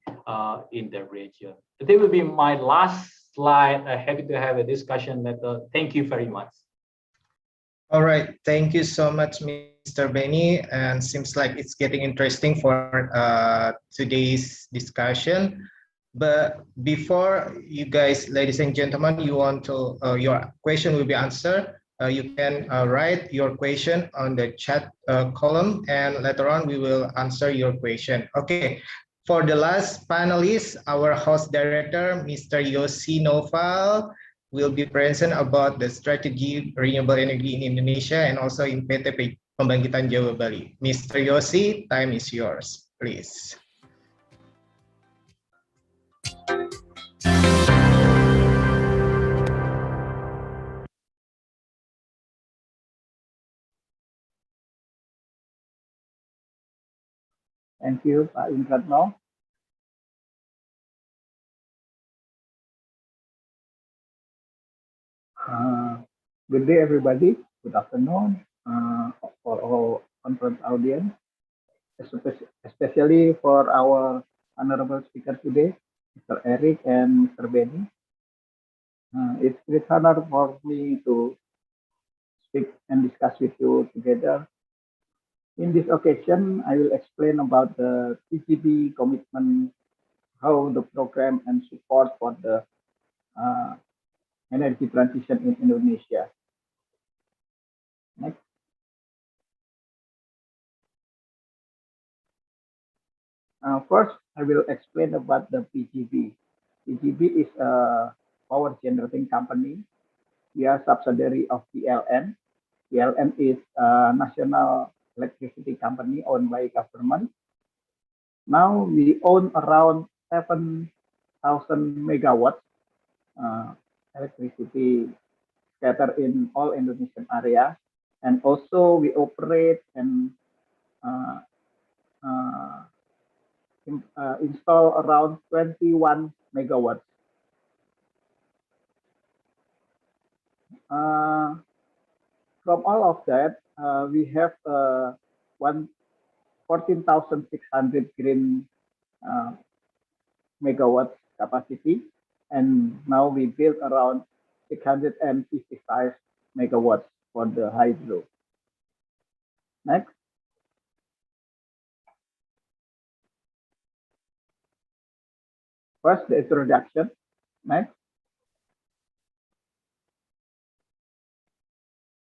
in the region. That will be my last slide. Happy to have a discussion later. Thank you very much. All right, thank you so much, Mr. Benny. And seems like it's getting interesting for today's discussion. But before you guys, ladies and gentlemen, you want to your question will be answered. You can write your question on the chat column, and later on we will answer your question. Okay, for the last panelist, our host director, Mr. Yossi Noval, will be present about the strategy renewable energy in Indonesia and also in PT Pembangkitan Jawa Bali. Mr. Yossi, time is yours, please. Thank you, Pak Indratno. Good day, everybody. Good afternoon for all conference audience, especially for our honorable speaker today, Mr. Eric and Mr. Benny. It's great honor for me to speak and discuss with you together. In this occasion, I will explain about the PJB commitment, how the program and support for the energy transition in Indonesia. Next. First, I will explain about the PJB. PJB is a power generating company. We are subsidiary of PLN. PLN is a national electricity company owned by government. Now we own around 7,000 megawatts electricity scattered in all Indonesian area, and also we operate and install around 21 megawatts. From all of that, we have 14,600 green megawatts capacity, and now we built around 655 megawatts for the hydro. Next. First, the introduction. Next.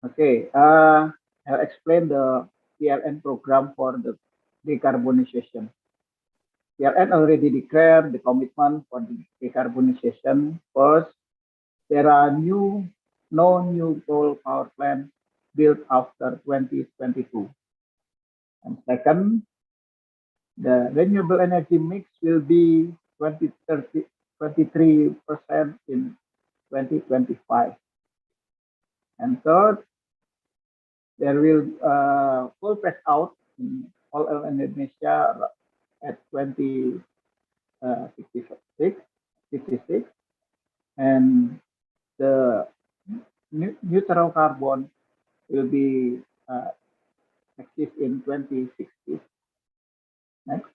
Okay, I'll explain the PLN program for the decarbonization. PLN already declared the commitment for the decarbonization. First, there are no new coal power plants built after 2022. And second, the renewable energy mix will be 23% in 2025. And third, there will full phase out in all of Indonesia at 2066, and the neutral carbon will be exist in 2060. Next.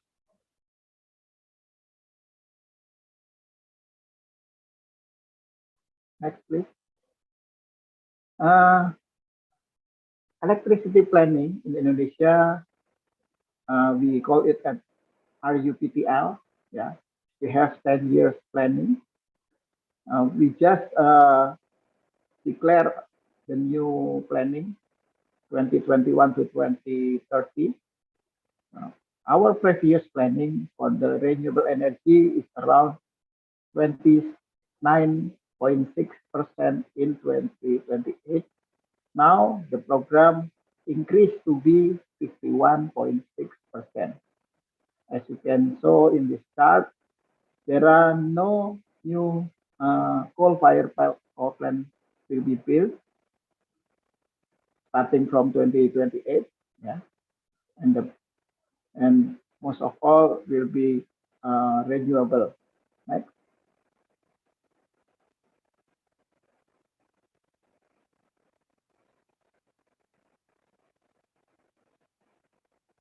Next, please. Electricity planning in Indonesia, we call it at RUPTL. Yeah, we have 10 years planning. We just declare the new planning 2021 to 2030. Our previous planning for the renewable energy is around 29.6% in 2028. Now the program increased to be 51.6%. As you can show in this chart, there are no new coal-fired power plants will be built starting from 2028. Yeah, and most of all will be renewable. Right?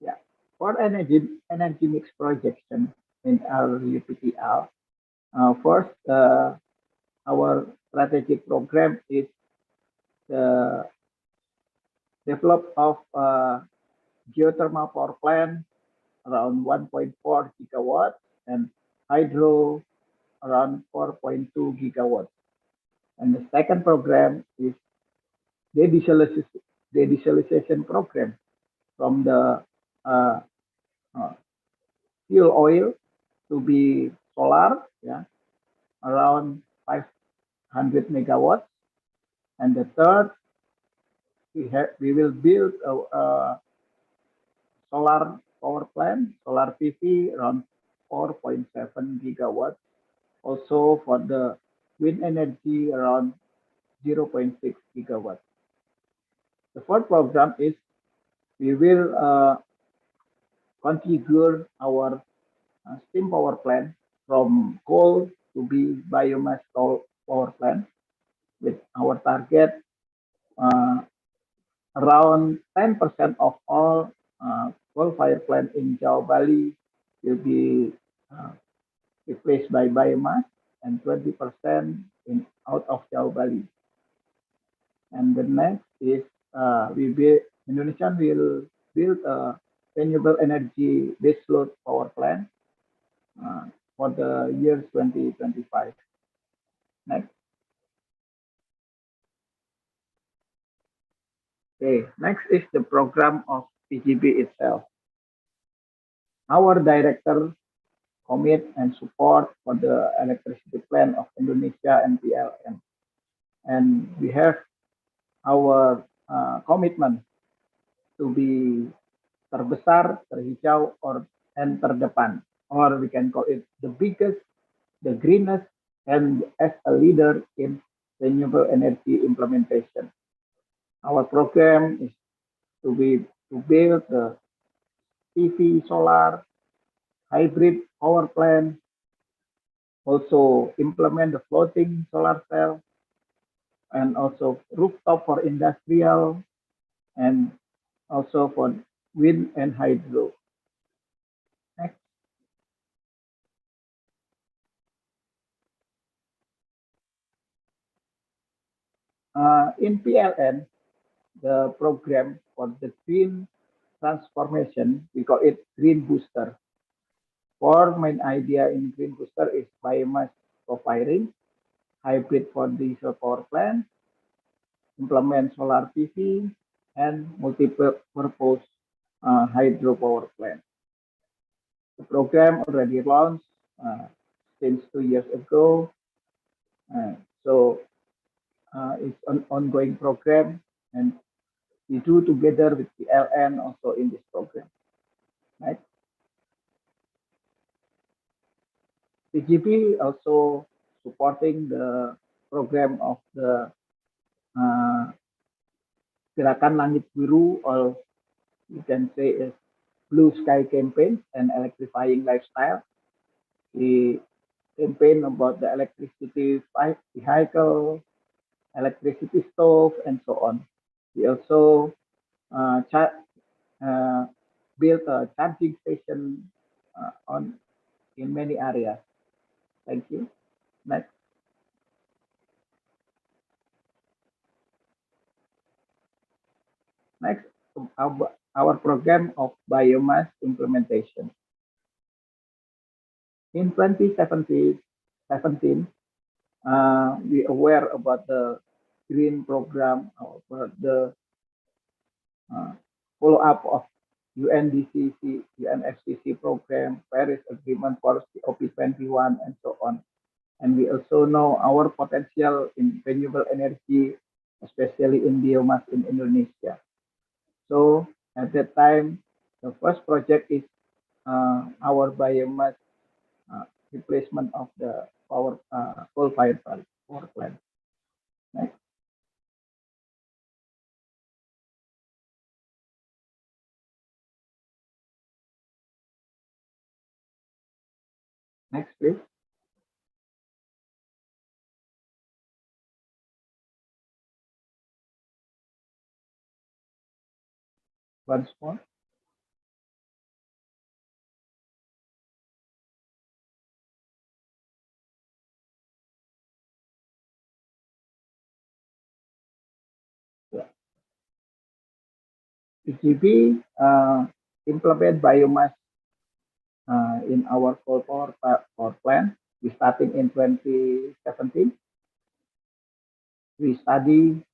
Yeah, for energy mix projection in our UPTL, first our strategic program is the develop of geothermal power plant around 1.4 gigawatts and hydro around 4.2 gigawatts. And the second program is desalination program from the fuel oil to be solar, yeah, around 500 megawatts. And the third, we will build a solar power plant, solar PV around 4.7 gigawatts. Also for the wind energy around 0.6 gigawatts. The fourth program is we will configure our steam power plant from coal to be biomass power plant with our target around 10% of all coal-fired plant in Jawa Bali will be replaced by biomass and 20% in out of Jawa Bali. And the next is Indonesia will build a renewable energy baseload power plant for the year 2025. Next. Okay, next is the program of PJB itself. Our director commit and support for the electricity plan of Indonesia and PLN. And we have our commitment to be terbesar, terhijau, and terdepan, or we can call it the biggest, the greenest, and as a leader in renewable energy implementation. Our program is to build the PV solar hybrid power plant, also implement the floating solar cell, and also rooftop for industrial, and also for wind and hydro. Next. In PLN, the program for the green transformation, we call it Green Booster. Our main idea in Green Booster is biomass co-firing, hybrid for diesel power plant, implement solar PV, and multi-purpose hydro power plant. The program already launched since 2 years ago. So it's an ongoing program, and we do together with the LN also in this program. Right? PJB also supporting the program of the Gerakan Langit Biru, or you can say is Blue Sky campaign and electrifying lifestyle. We campaign about the electricity vehicle, electricity stove, and so on. We also built a charging station in many areas. Thank you. Next. Next, our program of biomass implementation. In 2017, we aware about the green program, about the follow-up of UNDCC, UNFCC program, Paris Agreement for COP21, and so on. And we also know our potential in renewable energy, especially in biomass in Indonesia. So at that time, the first project is our biomass replacement of the coal-fired power plant. Next. Next, please. Once more. Yeah. PJB implement biomass in our coal power plant. We starting in 2017. We study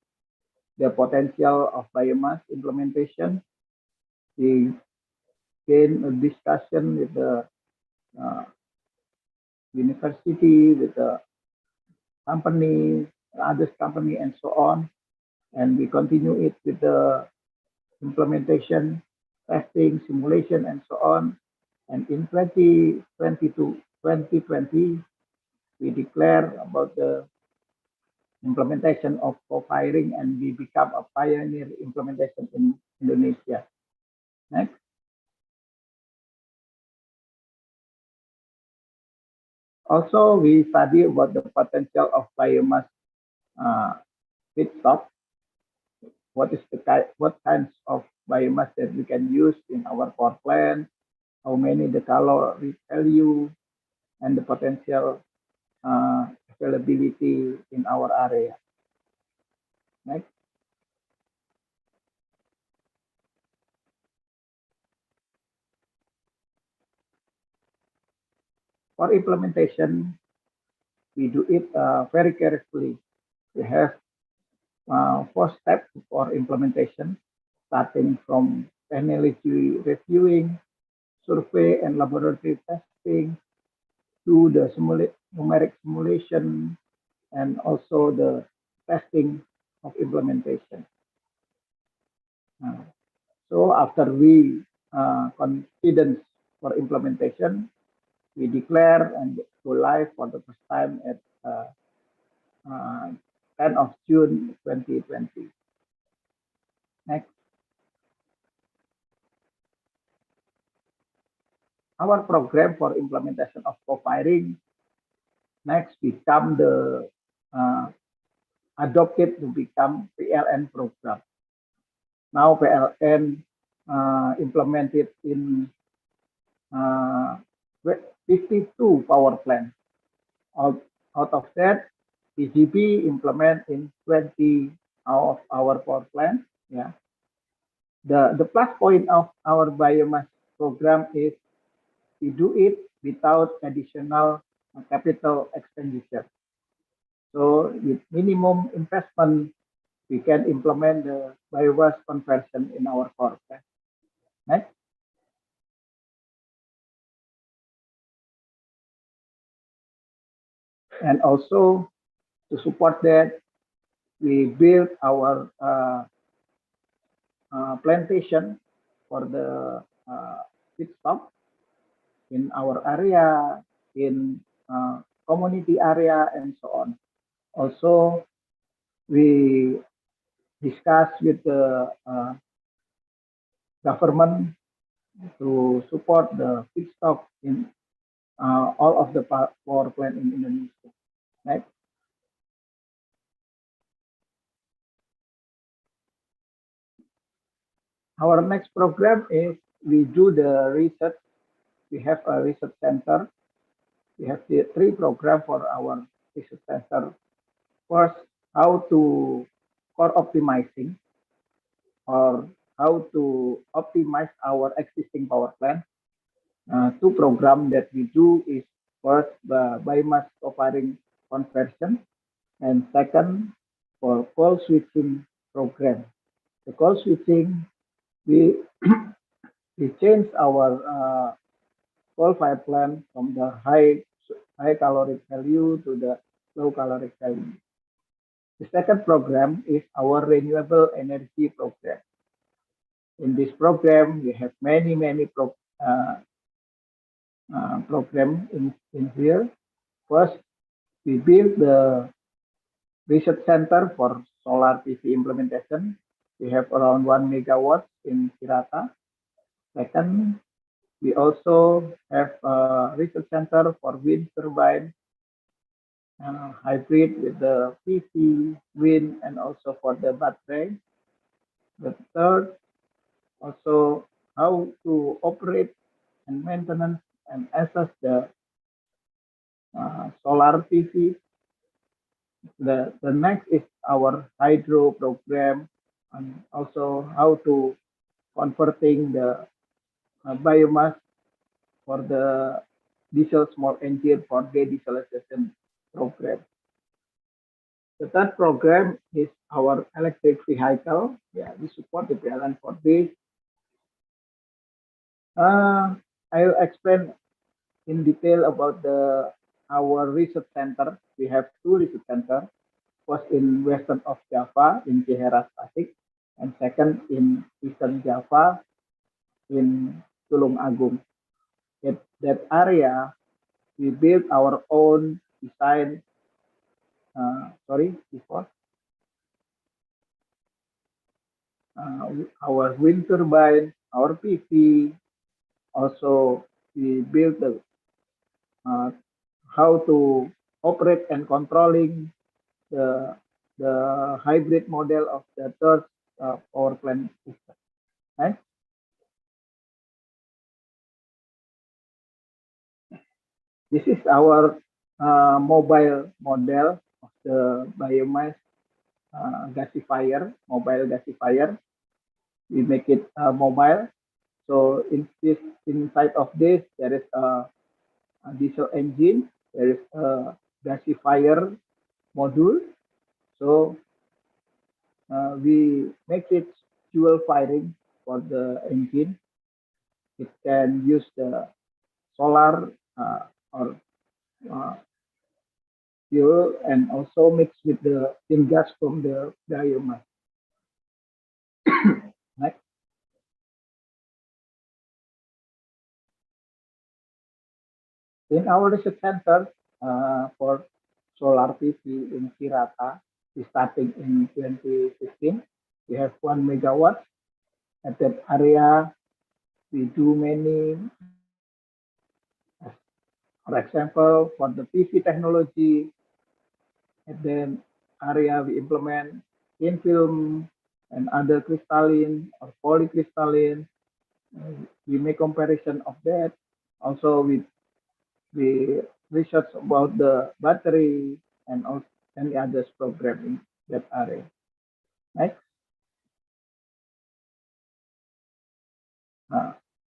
the potential of biomass implementation. We gain a discussion with the university, with the company, others company, and so on. And we continue it with the implementation, testing, simulation, and so on. And in 2020, we declare about the implementation of co-firing, and we become a pioneer implementation in Indonesia. Next. Also, we study about the potential of biomass feedstock. What kinds of biomass that we can use in our power plant? How many the calorie value and the potential availability in our area. Next. For implementation, we do it very carefully. We have 4 steps for implementation, starting from technology reviewing, survey and laboratory testing, to the numeric simulation, and also the testing of implementation. So after we confidence for implementation, we declare and go live for the first time at 10 of June 2020. Next. Our program for implementation of co-firing next become the adopted to become PLN program. Now PLN implemented in 52 power plants. Out of that, PJB implement in 20 of our power plants. Yeah. The plus point of our biomass program is we do it without additional capital expenditure. So with minimum investment, we can implement the biomass conversion in our power plant. Next. And also to support that, we build our plantation for the feedstock in our area, in community area, and so on. Also, we discuss with the government to support the feedstock in all of the power plant in Indonesia. Next. Our next program is we do the research. We have a research center. We have the 3 programs for our research center. First, how to core optimizing, or how to optimize our existing power plant. 2 programs that we do is first the biomass co-firing conversion, and second for coal switching program. The coal switching, we we changed our coal-fired plant from the high caloric value to the low caloric value. The second program is our renewable energy program. In this program, we have many program in here. First, we build the research center for solar PV implementation. We have around 1 megawatt in Cirata. Second, we also have a research center for wind turbine hybrid with the PV, wind, and also for the battery. The third, also how to operate and maintenance and assess the solar PV. The next is our hydro program and also how to converting the biomass for the diesel small engine for de-dieselization program. The third program is our electric vehicle. Yeah, we support the PLN for this. I'll explain in detail about our research center. We have two research centers. First in western of Java in Ciheras, Tasik, and second in eastern Java in Tulung Agung. At that area, we built our own design. Our wind turbine, our PV. Also, we built the how to operate and controlling the hybrid model of the third power plant system. Right? This is our mobile model of the biomass gasifier, mobile gasifier. We make it mobile. So inside of this, there is a diesel engine. There is a gasifier module. So we make it dual firing for the engine. It can use the solar or fuel and also mix with the gas from the biomass. Next. In our research center for solar PV in Cirata, starting in 2015, we have 1 megawatt. At that area, we do many, for example, for the PV technology, at the area we implement thin film and other crystalline or polycrystalline. We make comparison of that. Also, we research about the battery and also any others program in that area. Next.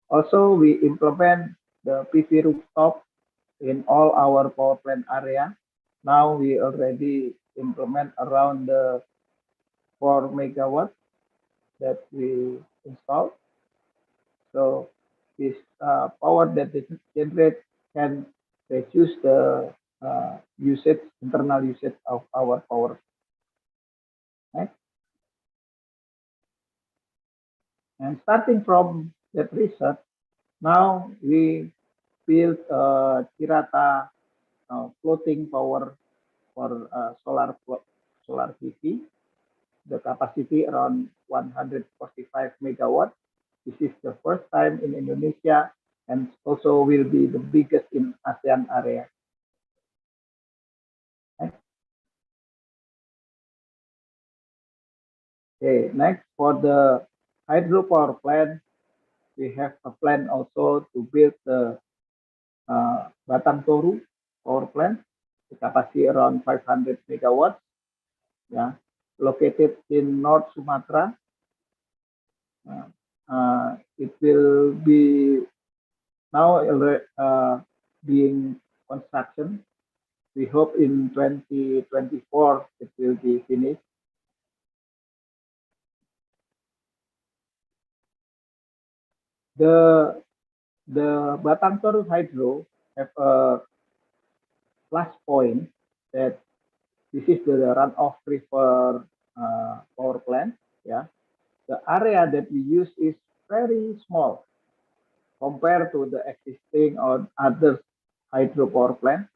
Also, we implement the PV rooftop in all our power plant area. Now we already implement around the 4 megawatts that we installed. So this power that is generated can reduce the internal usage of our power. Right? And starting from that research, now we build Cirata floating power for solar PV. The capacity around 145 megawatts. This is the first time in Indonesia and also will be the biggest in ASEAN area. Okay, next for the hydropower plant, we have a plan also to build the Batang Toru power plant, the capacity around 500 megawatts, yeah, located in North Sumatra. It will be now being construction. We hope in 2024 it will be finished. The Batang Toru Hydro have a plus point that this is the runoff river power plant. Yeah, the area that we use is very small compared to the existing or other hydropower plant.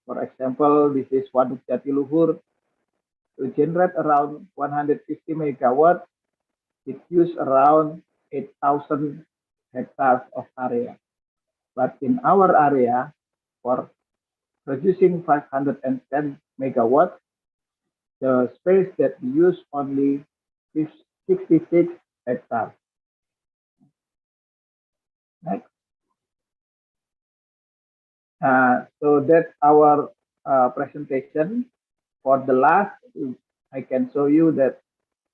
For example, this is Waduk Jatiluhur. To generate around 150 megawatt, it use around 8,000 hectares of area. But in our area, for producing 510 megawatt, the space that we use only is 66 hectares. Next. So that's our presentation. For the last, I can show you that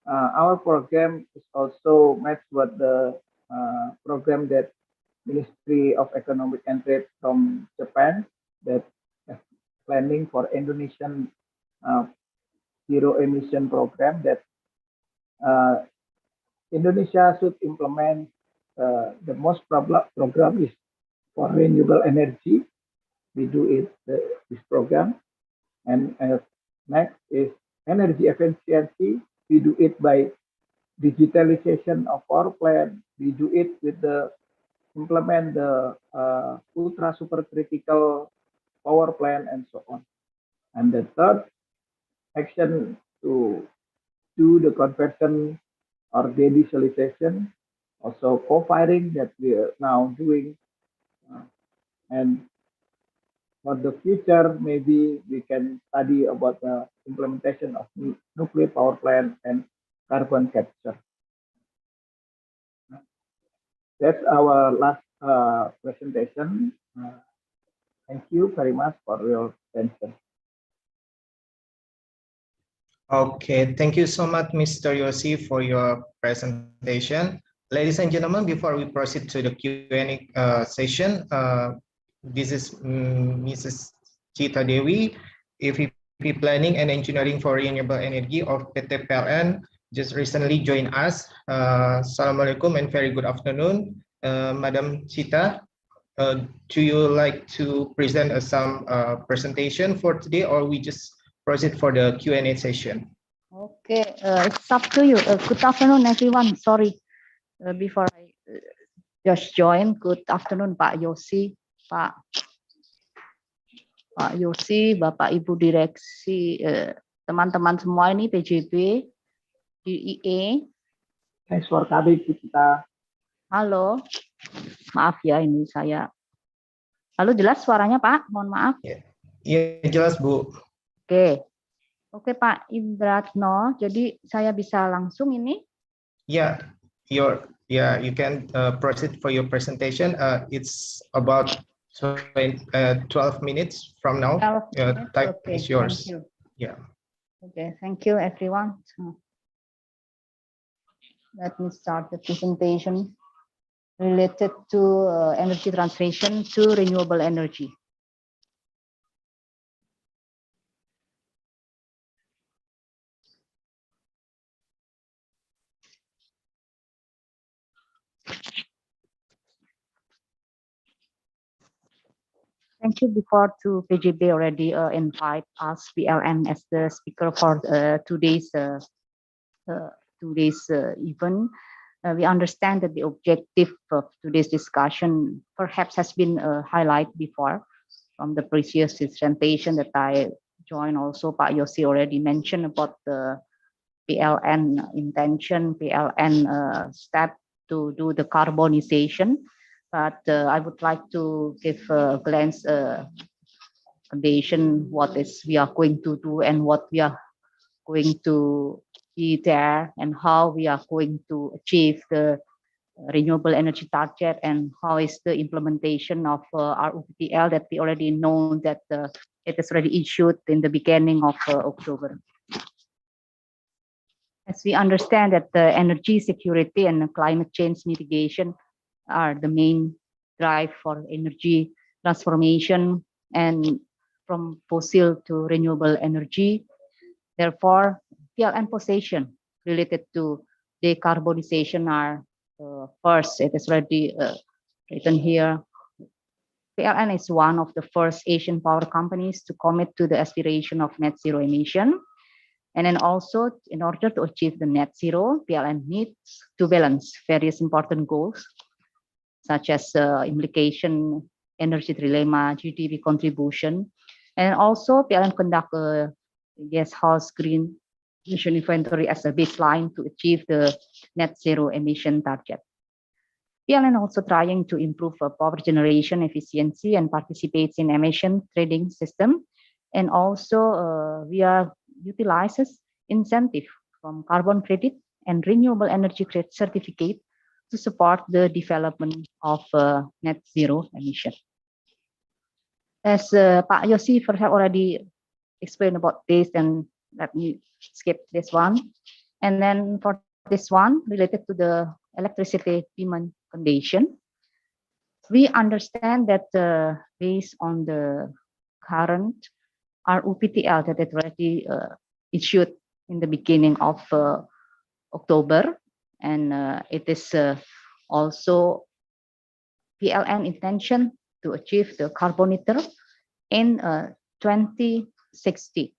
our program is also matched with the program that Ministry of Economic and Trade from Japan that is planning for Indonesian zero emission program that Indonesia should implement. The most program is for renewable energy. We do it this program, and next is energy efficiency. We do it by digitalization of power plant. We do it with the implement the ultra supercritical power plant and so on. And the third action to do the conversion or dedigitalization, also co-firing that we are now doing. And for the future, maybe we can study about the implementation of nuclear power plant and carbon capture. That's our last presentation. Thank you very much for your attention. Okay, thank you so much, Mr. Yosi, for your presentation. Ladies and gentlemen, before we proceed to the Q&A session, this is Mrs. Chita Dewi, EVP Planning and Engineering for Renewable Energy of PT PLN, just recently joined us. Assalamualaikum and very good afternoon. Madam Chita, do you like to present some presentation for today, or we just proceed for the Q&A session? Okay, it's up to you. Good afternoon, everyone. Sorry, before I just join. Good afternoon, Pak Yosi, Pak Yosi, Bapak Ibu Direksi, teman-teman semua ini PJB, DIE. Thanks for coming, kita. Halo, maaf ya ini saya. Halo, jelas suaranya Pak? Mohon maaf. Iya, jelas Bu. Oke Pak Indratno, jadi saya bisa langsung ini? Yeah, you can proceed for your presentation. It's about 12 minutes from now. Time is yours. Thank you. Yeah. Okay, thank you everyone. Let me start the presentation related to energy transition to renewable energy. Thank you. Before to PJB already invite us PLN as the speaker for today's event. We understand that the objective of today's discussion perhaps has been highlighted before from the previous presentation that I joined. Also, Pak Yosi already mentioned about the PLN intention, PLN step to do the carbonization. But I would like to give a glance foundation what is we are going to do and what we are going to be there and how we are going to achieve the renewable energy target and how is the implementation of our UPTL that we already know that it is already issued in the beginning of October. As we understand that the energy security and climate change mitigation are the main drive for energy transformation and from fossil to renewable energy. Therefore, PLN position related to decarbonization are First, it is already written here. PLN is one of the first Asian power companies to commit to the aspiration of net zero emission. And then also, in order to achieve the net zero, PLN needs to balance various important goals, such as implication, energy dilemma, GDP contribution. And also, PLN conduct a gas house green emission inventory as a baseline to achieve the net zero emission target. PLN also trying to improve power generation efficiency and participates in emission trading system. And also we are utilizes incentive from carbon credit and renewable energy credit certificate to support the development of net zero emission. As Pak Yosi have already explained about this, and let me skip this one. And then for this one related to the electricity demand condition, we understand that based on the current RUPTL that it already issued in the beginning of October, and it is also PLN intention to achieve the carbon neutral in 2060.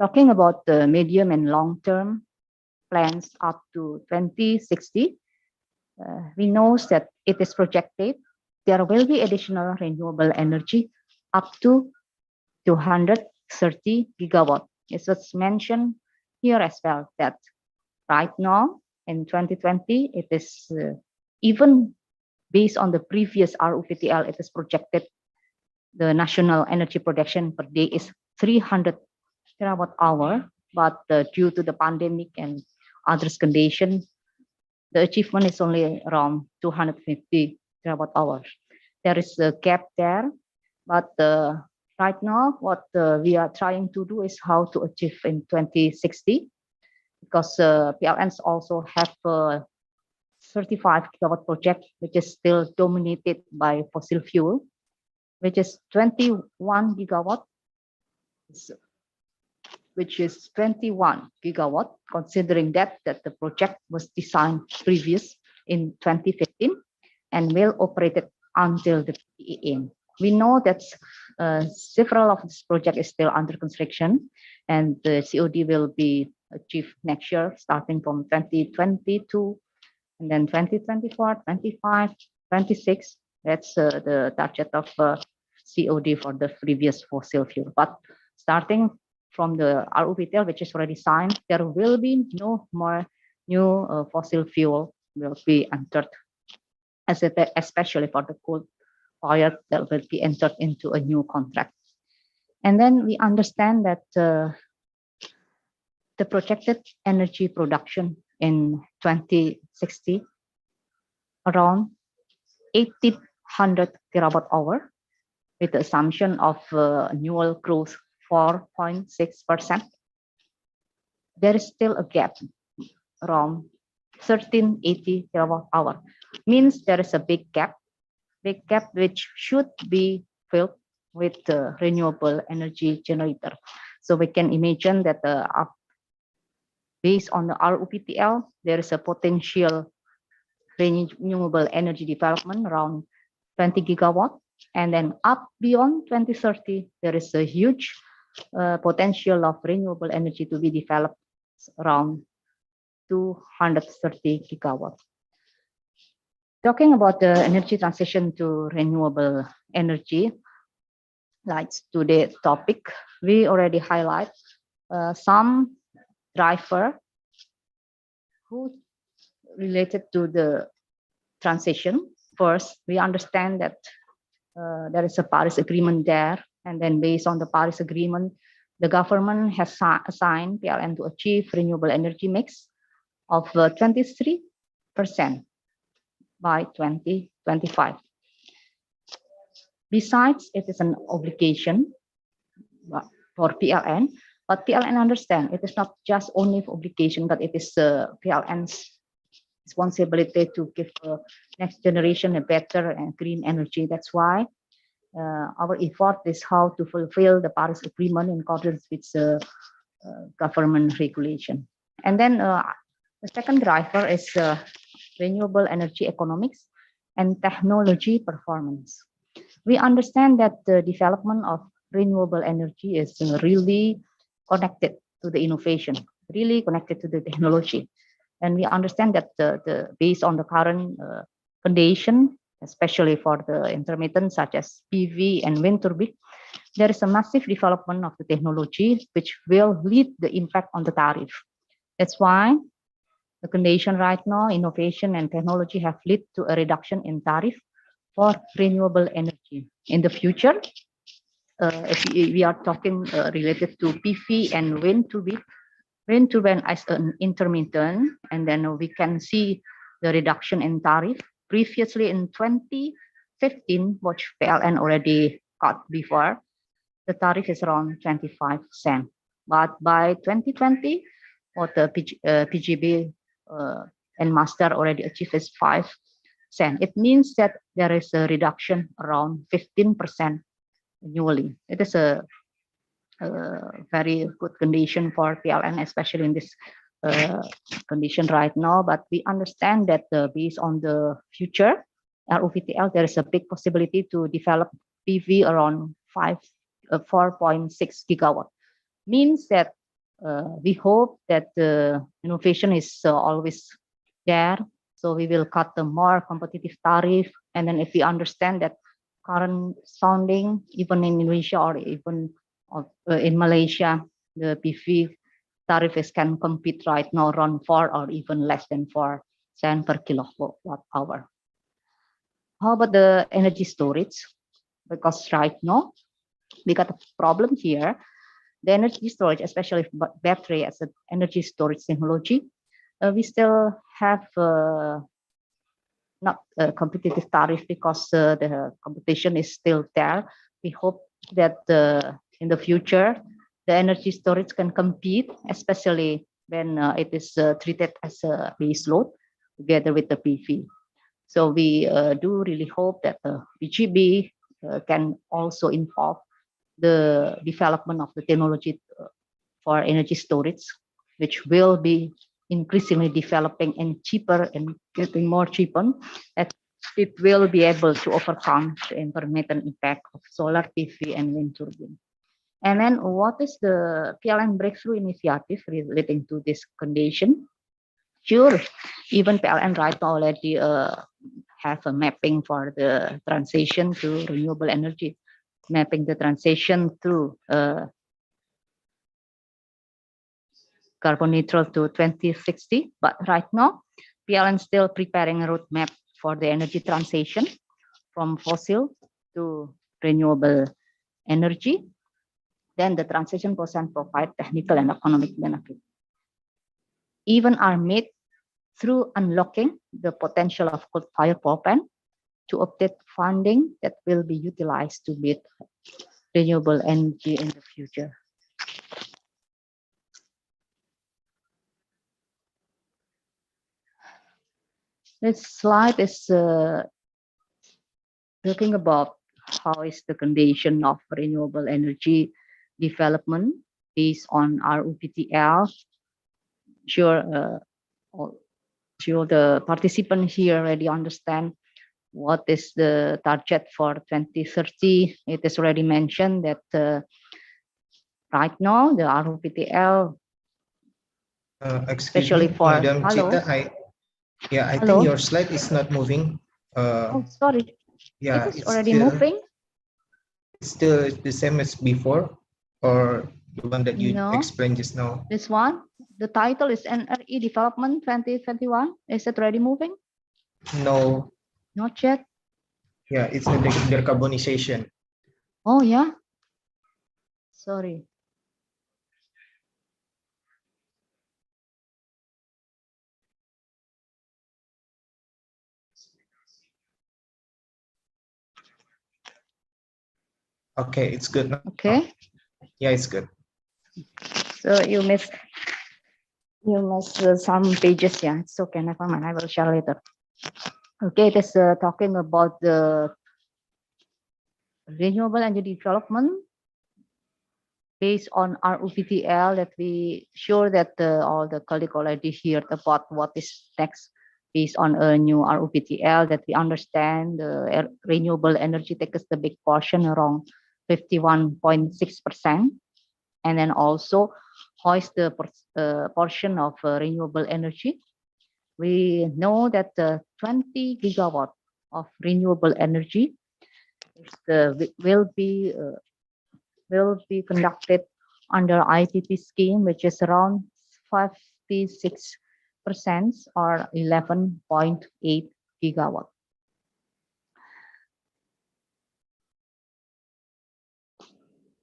Talking about the medium and long-term plans up to 2060, we know that it is projected there will be additional renewable energy up to 230 gigawatt. It was mentioned here as well that right now in 2020, it is even based on the previous RUPTL, it is projected the national energy production per day is 300 terawatt hour, but due to the pandemic and others conditions, the achievement is only around 250 terawatt hours. There is a gap there, but right now what we are trying to do is how to achieve in 2060, because PLNs also have a 35 gigawatt project, which is still dominated by fossil fuel, which is 21 gigawatt, which is 21 gigawatt, considering that the project was designed previous in 2015 and will operate it until the PEA. We know that several of this project is still under construction, and the COD will be achieved next year, starting from 2022, and then 2024, 25, 26. That's the target of COD for the previous fossil fuel. But starting from the RUPTL, which is already signed, there will be no more new fossil fuel will be entered, especially for the coal fire that will be entered into a new contract. And then we understand that the projected energy production in 2060 around 1,800 terawatt hour, with the assumption of annual growth 4.6%. There is still a gap around 1,380 terawatt hour. Means there is a big gap which should be filled with the renewable energy generator. So we can imagine that based on the RUPTL, there is a potential renewable energy development around 20 gigawatt. And then up beyond 2030, there is a huge potential of renewable energy to be developed around 230 gigawatt. Talking about the energy transition to renewable energy, like today's topic, we already highlight some driver who related to the transition. First, we understand that there is a Paris Agreement there, and then based on the Paris Agreement, the government has assigned PLN to achieve renewable energy mix of 23% by 2025. Besides, it is an obligation for PLN, but PLN understand it is not just only for obligation, but it is PLN's responsibility to give next generation a better and green energy. That's why our effort is how to fulfill the Paris Agreement in accordance with the government regulation. And then the second driver is renewable energy economics, and technology performance. We understand that the development of renewable energy is really connected to the innovation, really connected to the technology. And we understand that based on the current condition, especially for the intermittent such as PV and wind turbine, there is a massive development of the technology which will lead the impact on the tariff. That's why the condition right now, innovation and technology have led to a reduction in tariff for renewable energy. In the future, if we are talking related to PV and wind turbine as an intermittent, and then we can see the reduction in tariff. Previously in 2015, which PLN already got before, the tariff is around 25 cents. But by 2020, what the PJB and master already achieved is 5 cents. It means that there is a reduction around 15% annually. It is a very good condition for PLN, especially in this condition right now. But we understand that based on the future RUVTL, there is a big possibility to develop PV around 4.6 gigawatt. Means that we hope that the innovation is always there. So we will cut the more competitive tariff. And then if we understand that current sounding, even in Indonesia or even in Malaysia, the PV tariffs can compete right now around 4 or even less than 4 cents per kilowatt hour. How about the energy storage? Because right now we got a problem here. The energy storage, especially battery as an energy storage technology, we still have not a competitive tariff because the competition is still there. We hope that in the future, the energy storage can compete, especially when it is treated as a base load together with the PV. So we do really hope that the PJB can also involve the development of the technology for energy storage, which will be increasingly developing and cheaper and getting more cheaper, that it will be able to overcome the intermittent impact of solar PV and wind turbine. And then what is the PLN breakthrough initiative relating to this condition? Sure, even PLN right now already have a mapping for the transition to renewable energy, mapping the transition to carbon neutral to 2060. But right now, PLN still preparing a roadmap for the energy transition from fossil to renewable energy. Then the transition process provide technical and economic benefit. Even are made through unlocking the potential of coal-fired power plant to obtain funding that will be utilized to build renewable energy in the future. This slide is talking about how is the condition of renewable energy development based on RUVTL. Sure, the participants here already understand what is the target for 2030. It is already mentioned that right now the RUVTL, especially me, for Madam Chita, I think your slide is not moving. Oh, sorry. Yeah, it is already moving. It's still the same as before, or the one that you explained just now. This one, the title is NRE Development 2021. Is it already moving? No. Not yet. Yeah, it's the decarbonization. Oh yeah. Sorry. Okay, it's good now. Okay. Yeah, it's good. So you missed some pages. Yeah, it's okay. Never mind. I will share later. Okay, it is talking about the renewable energy development based on RUVTL, that we sure that all the colleagues already heard about what is next based on a new RUPTL that we understand renewable energy takes the big portion, around 51.6%. And then also, how is the portion of renewable energy? We know that 20 gigawatt of renewable energy will be conducted under IPP scheme, which is around 56% or 11.8 gigawatt.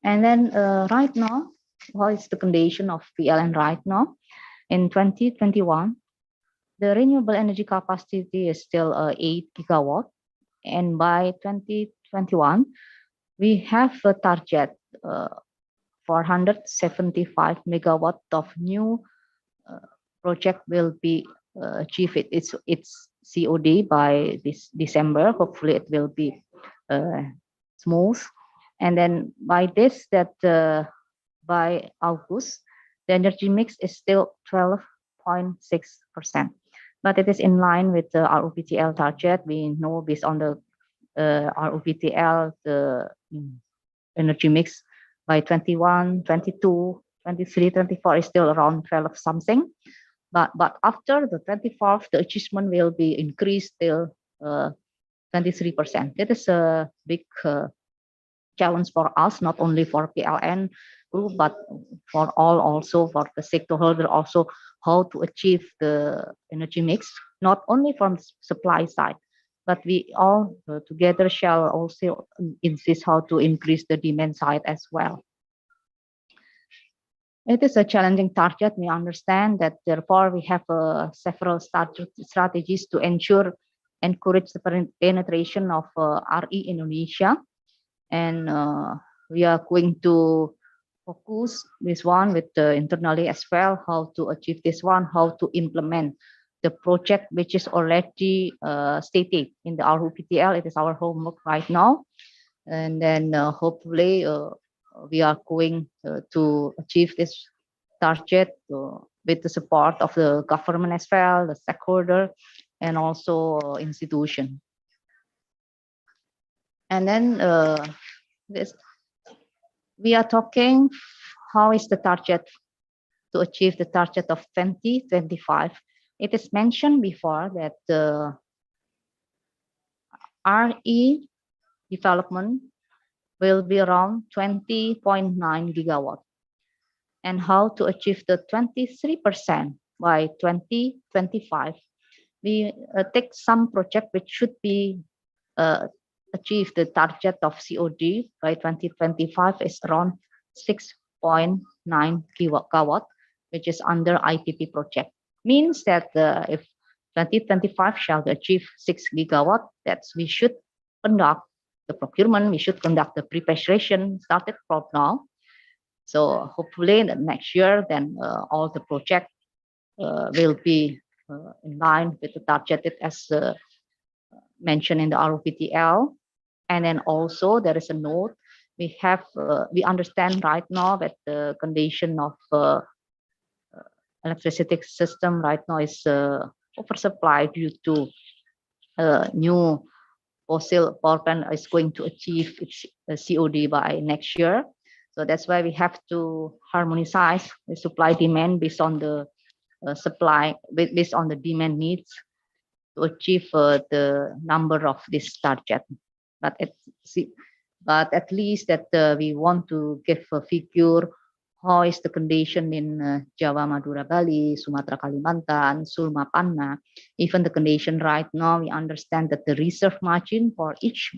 And then right now, what is the condition of PLN right now? In 2021, the renewable energy capacity is still 8 gigawatt. And by 2021, we have a target 475 megawatt of new project will be achieved its COD by this December. Hopefully it will be smooth. And then by this, that by August, the energy mix is still 12.6%. But it is in line with the RUPTL target. We know based on the RUPTL, the energy mix by 21, 22, 23, 24 is still around 12 something. But after the 24th, the achievement will be increased till 23%. It is a big challenge for us, not only for PLN group, but for all, also for the stakeholder, also how to achieve the energy mix, not only from supply side, but we all together shall also insist how to increase the demand side as well. It is a challenging target. We understand that, therefore, we have several strategies to encourage the penetration of RE Indonesia. And we are going to focus this one with internally as well, how to achieve this one, how to implement the project which is already stated in the RUPTL. It is our homework right now. And then hopefully we are going to achieve this target with the support of the government as well, the stakeholder, and also institution. And then we are talking how is the target to achieve the target of 2025. It is mentioned before that the RE development will be around 20.9 gigawatt. And how to achieve the 23% by 2025. We take some project which should be achieve the target of COD by 2025 is around 6.9 gigawatt, which is under IPP project. Means that if 2025 shall achieve 6 gigawatt, that we should conduct the procurement, we should conduct the preparation started from now. So hopefully the next year, then all the project will be in line with the targeted as mentioned in the RUPTL. And then also there is a note, we have, we understand right now that the condition of electricity system right now is oversupply due to new fossil power plant is going to achieve its COD by next year. So that's why we have to harmonize the supply demand based on the supply, based on the demand needs to achieve the number of this target. But at least that we want to give a figure how is the condition in Jawa, Madura, Bali, Sumatra, Kalimantan, Sulma, Panna. Even the condition right now, we understand that the reserve margin for each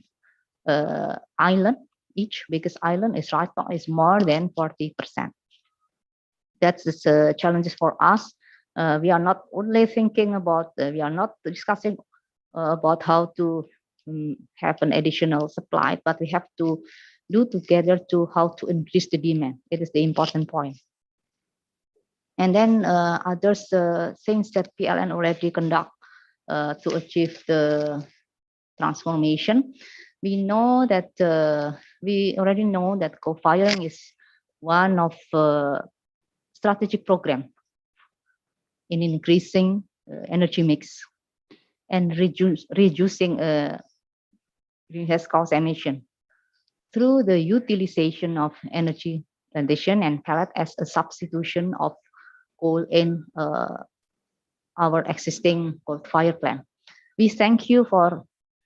island, each biggest island is right now is more than 40%. That's the challenges for us. We are not only thinking about, we are not discussing about how to have an additional supply, but we have to do together to how to increase the demand. It is the important point. And then others things that PLN already conduct to achieve the transformation. We know that we already know that co-firing is one of strategic program in increasing energy mix. and reducing greenhouse gas emission through the utilization of energy transition and pellet as a substitution of coal in our existing coal-fired plant. We thank you for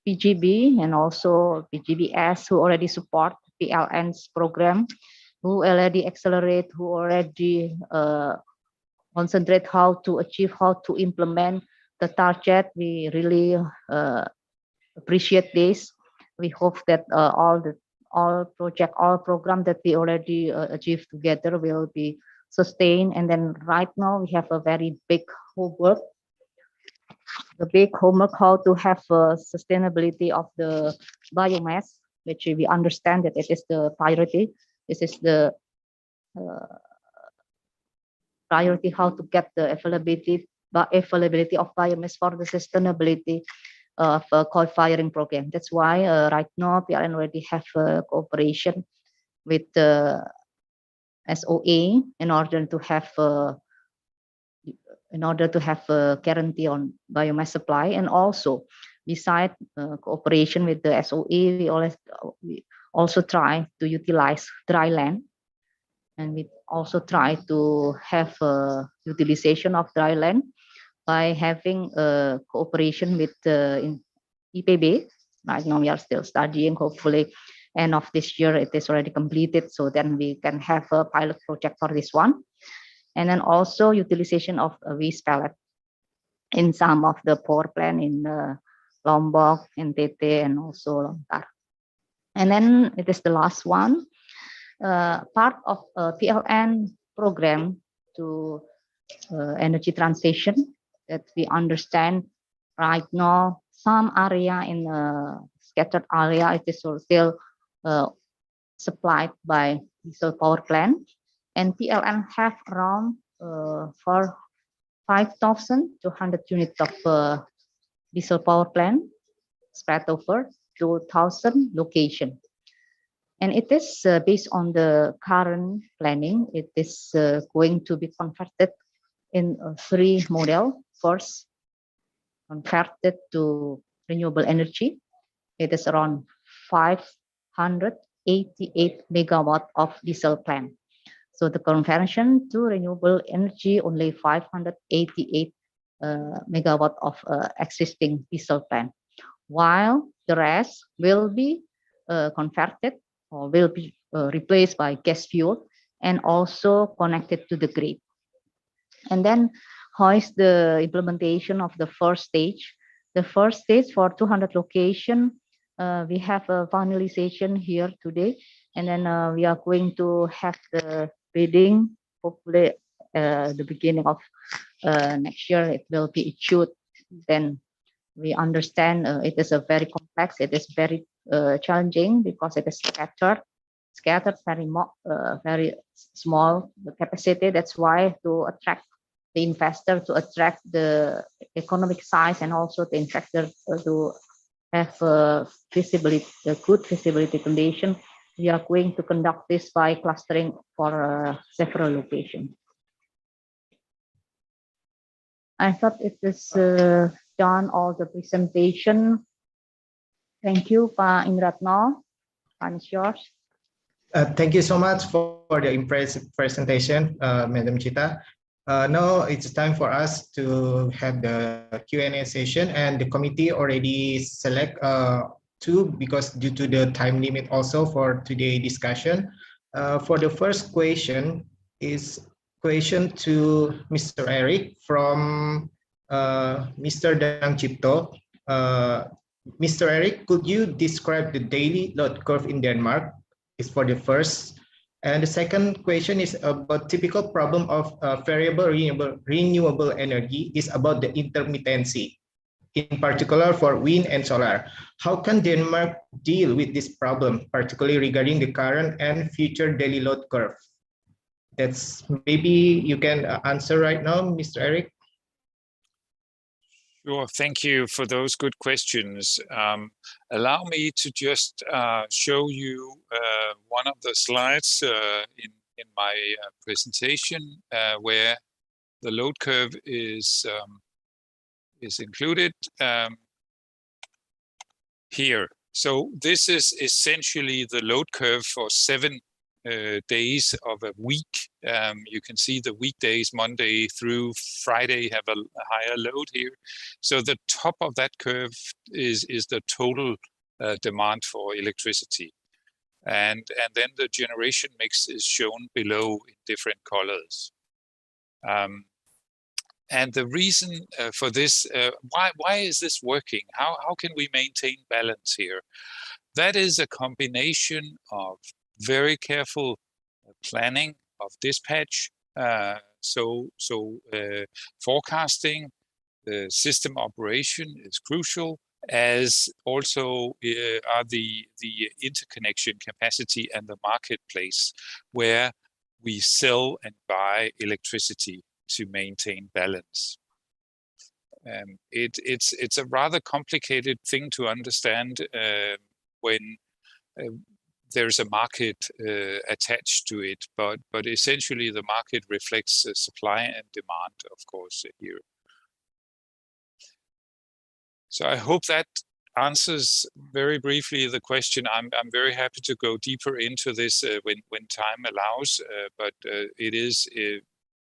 PJB and also PJBS who already support PLN's program, who already accelerate, who already concentrate how to achieve, how to implement the target. We really appreciate this. We hope that all program that we already achieved together will be sustained. And then right now we have a very big homework. The big homework how to have sustainability of the biomass, which we understand that it is the priority. This is the priority how to get the availability of biomass for the sustainability of coal firing program. That's why right now PLN already have cooperation with the SOA in order to have a guarantee on biomass supply. And also beside cooperation with the SOA, we also try to utilize dry land, and we also try to have utilization of dry land by having cooperation with IPB. Right now we are still studying. Hopefully end of this year it is already completed, so then we can have a pilot project for this one. And then also utilization of waste pellet in some of the power plant in Lombok, NTT, and also Lontar. And then it is the last one, part of PLN program to energy transition, that we understand right now some area in scattered area it is still supplied by diesel power plant, and PLN have around for 5,200 units of diesel power plant spread over 2,000 locations. And it is based on the current planning, it is going to be converted in 3 models. First, converted to renewable energy. It is around 588 megawatt of diesel plant. So the conversion to renewable energy, only 588 megawatt of existing diesel plant, while the rest will be converted or will be replaced by gas fuel and also connected to the grid. And then how is the implementation of the first stage? The first stage for 200 location, we have a finalization here today, and then we are going to have the bidding. Hopefully, the beginning of next year it will be issued. Then we understand it is a very complex. It is very challenging because it is scattered very small capacity. That's why to attract the investor, to attract the economic size, and also the investor to have visibility, a good visibility condition, we are going to conduct this by clustering for several locations. I thought it is done all the presentation. Thank you, Pak Indratno. It's yours. Thank you so much for the impressive presentation, Madam Chita. Now it's time for us to have the Q&A session, and the committee already select 2 because due to the time limit also for today's discussion. For the first question is question to Mr. Eric from Mr. Danang Cipto. Mr. Eric, could you describe the daily load curve in Denmark? Is for the first. And the second question is about typical problem of variable renewable energy is about the intermittency, in particular for wind and solar. How can Denmark deal with this problem, particularly regarding the current and future daily load curve? That's maybe you can answer right now, Mr. Eric. Sure, thank you for those good questions. Allow me to just show you one of the slides in my presentation where the load curve is is included here. So this is essentially the load curve for 7 days of a week. You can see the weekdays, Monday through Friday, have a higher load here. So the top of that curve is the total demand for electricity. And then the generation mix is shown below in different colors. And the reason for this, why is this working? How can we maintain balance here? That is a combination of very careful planning of dispatch, forecasting, system operation is crucial, as also are the interconnection capacity and the marketplace where we sell and buy electricity to maintain balance. It's a rather complicated thing to understand when there's a market attached to it, but essentially the market reflects supply and demand, of course, here. So I hope that answers very briefly the question. I'm very happy to go deeper into this when time allows, but it is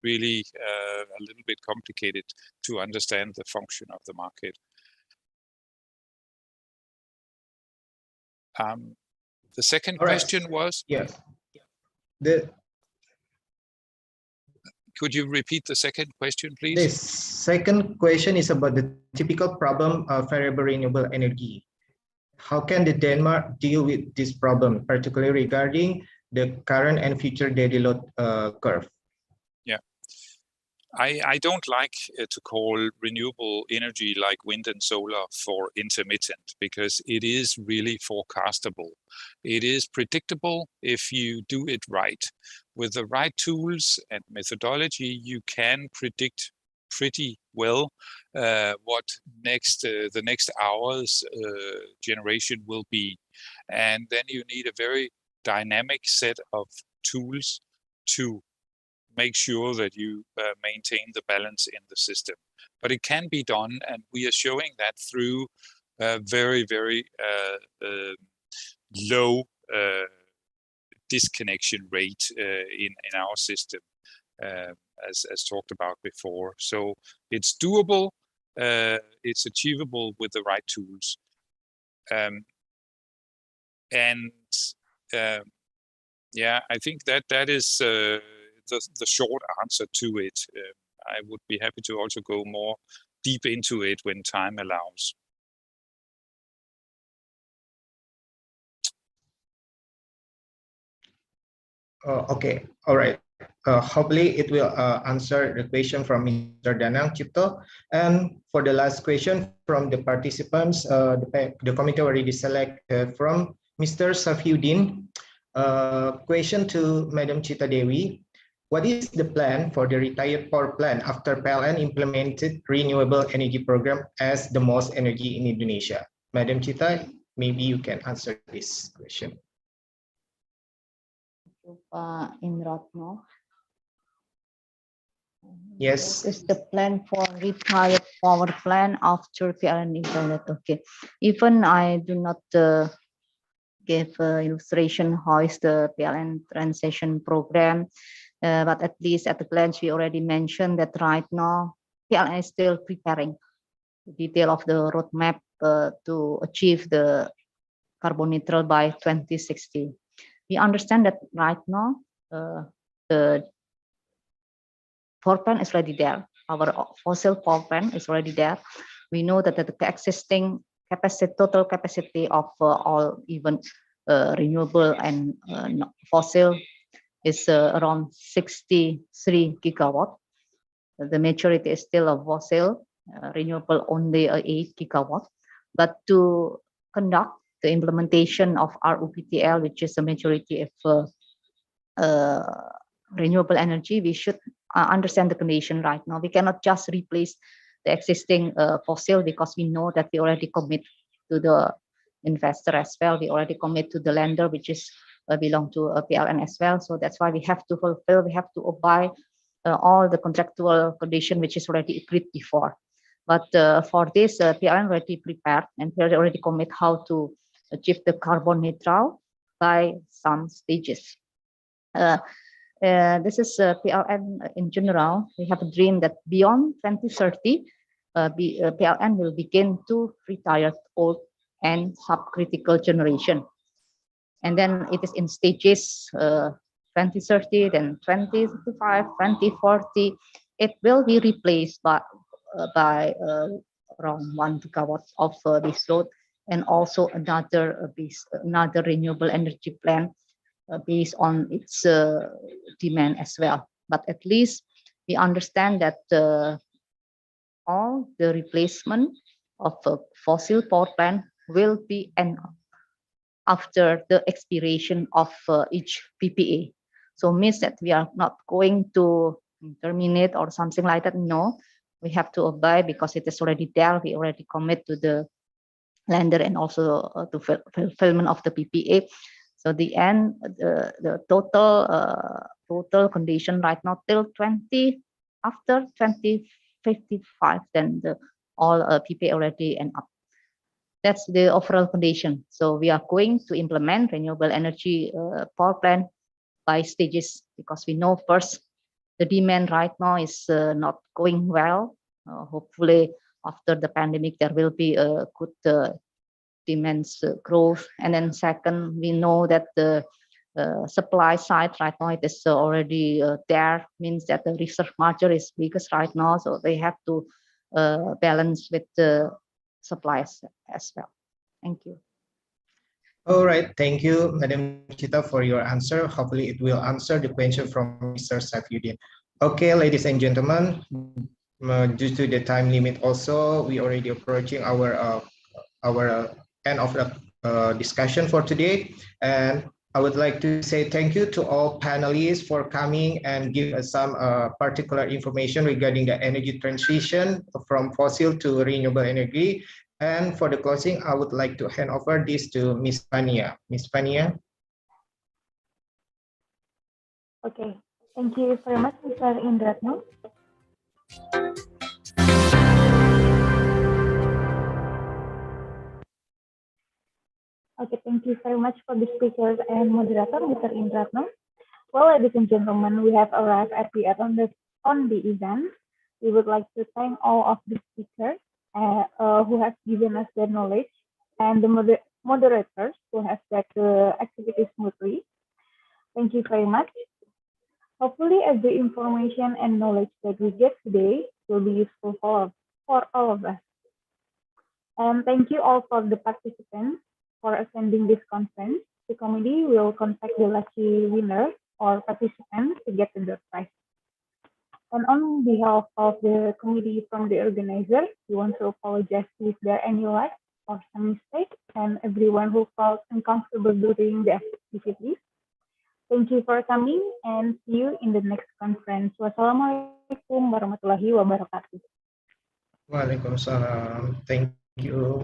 really a little bit complicated to understand the function of the market. The second question was? Yes. Could you repeat the second question, please? The second question is about the typical problem of variable renewable energy. How can the Denmark deal with this problem, particularly regarding the current and future daily load curve? Yeah, I don't like to call renewable energy like wind and solar for intermittent, because it is really forecastable. It is predictable if you do it right. With the right tools and methodology, you can predict pretty well what the next hour's generation will be. And then you need a very dynamic set of tools to make sure that you maintain the balance in the system. But it can be done, and we are showing that through very, very low disconnection rate in our system, as talked about before. So it's doable, it's achievable with the right tools. Yeah, I think that is the short answer to it. I would be happy to also go more deep into it when time allows. Okay, all right. Hopefully it will answer the question from Mr. Danang Cipto. And for the last question from the participants, the committee already selected from Mr. Safiuddin. Question to Madam Chita Dewi. What is the plan for the retired power plant after PLN implemented renewable energy program as the most energy in Indonesia? Madam Chita, maybe you can answer this question. Pak Indratno. Yes. What is the plan for retired power plant after PLN implemented? Okay. Even I do not give illustration how is the PLN transition program, but at least at a glance we already mentioned that right now PLN is still preparing the detail of the roadmap to achieve the carbon neutral by 2060. We understand that right now the power plant is already there. Our fossil power plant is already there. We know that the existing capacity, total capacity of all even renewable and fossil is around 63 gigawatt. The majority is still of fossil, renewable only 8 gigawatt. But to conduct the implementation of RUPTL, which is the majority of renewable energy, we should understand the condition right now. We cannot just replace the existing fossil, because we know that we already commit to the investor as well. We already commit to the lender, which is belong to PLN as well. So that's why we have to fulfill, we have to abide all the contractual condition which is already agreed before. But for this, PLN already prepared and we already commit how to achieve the carbon neutral by some stages. This is PLN in general. We have a dream that beyond 2030, PLN will begin to retire old and subcritical generation. And then it is in stages 2030, then 2035, 2040. It will be replaced by around 1 gigawatts of base load, and also another renewable energy plant based on its demand as well. But at least we understand that all the replacement of fossil power plant will be end after the expiration of each PPA. So means that we are not going to terminate or something like that. No, we have to obey because it is already there. We already commit to the lender and also to fulfillment of the PPA. So the end, the total condition right now till after 2055, then all PPA already end up. That's the overall condition. So we are going to implement renewable energy power plant by stages, because we know first the demand right now is not going well. Hopefully after the pandemic there will be a good demand growth. And then second, we know that the supply side right now it is already there, means that the reserve margin is biggest right now, so they have to balance with the supplies as well. Thank you. All right, thank you, Madam Chita, for your answer. Hopefully it will answer the question from Mr. Saifuddin. Okay, ladies and gentlemen, due to the time limit also, we already approaching our end of the discussion for today. And I would like to say thank you to all panelists for coming and give us some particular information regarding the energy transition from fossil to renewable energy. And for the closing, I would like to hand over this to Ms. Fania. Ms. Fania. Okay, thank you very much, Mr. Indratno. Okay, thank you very much for the speakers and moderator, Mr. Indratno. Well, ladies and gentlemen, we have arrived at the end on the event. We would like to thank all of the speakers who have given us their knowledge, and the moderators who have led the activity smoothly. Thank you very much. Hopefully, every information and knowledge that we get today will be useful for all of us. And thank you all for the participants for attending this conference. The committee will contact the lucky winner or participant to get the door prize. And on behalf of the committee from the organizer, we want to apologize if there are any lag or some mistake, and everyone who felt uncomfortable during the activities. Thank you for coming and see you in the next conference. Wassalamualaikum warahmatullahi wabarakatuh. Waalaikumsalam. Thank you.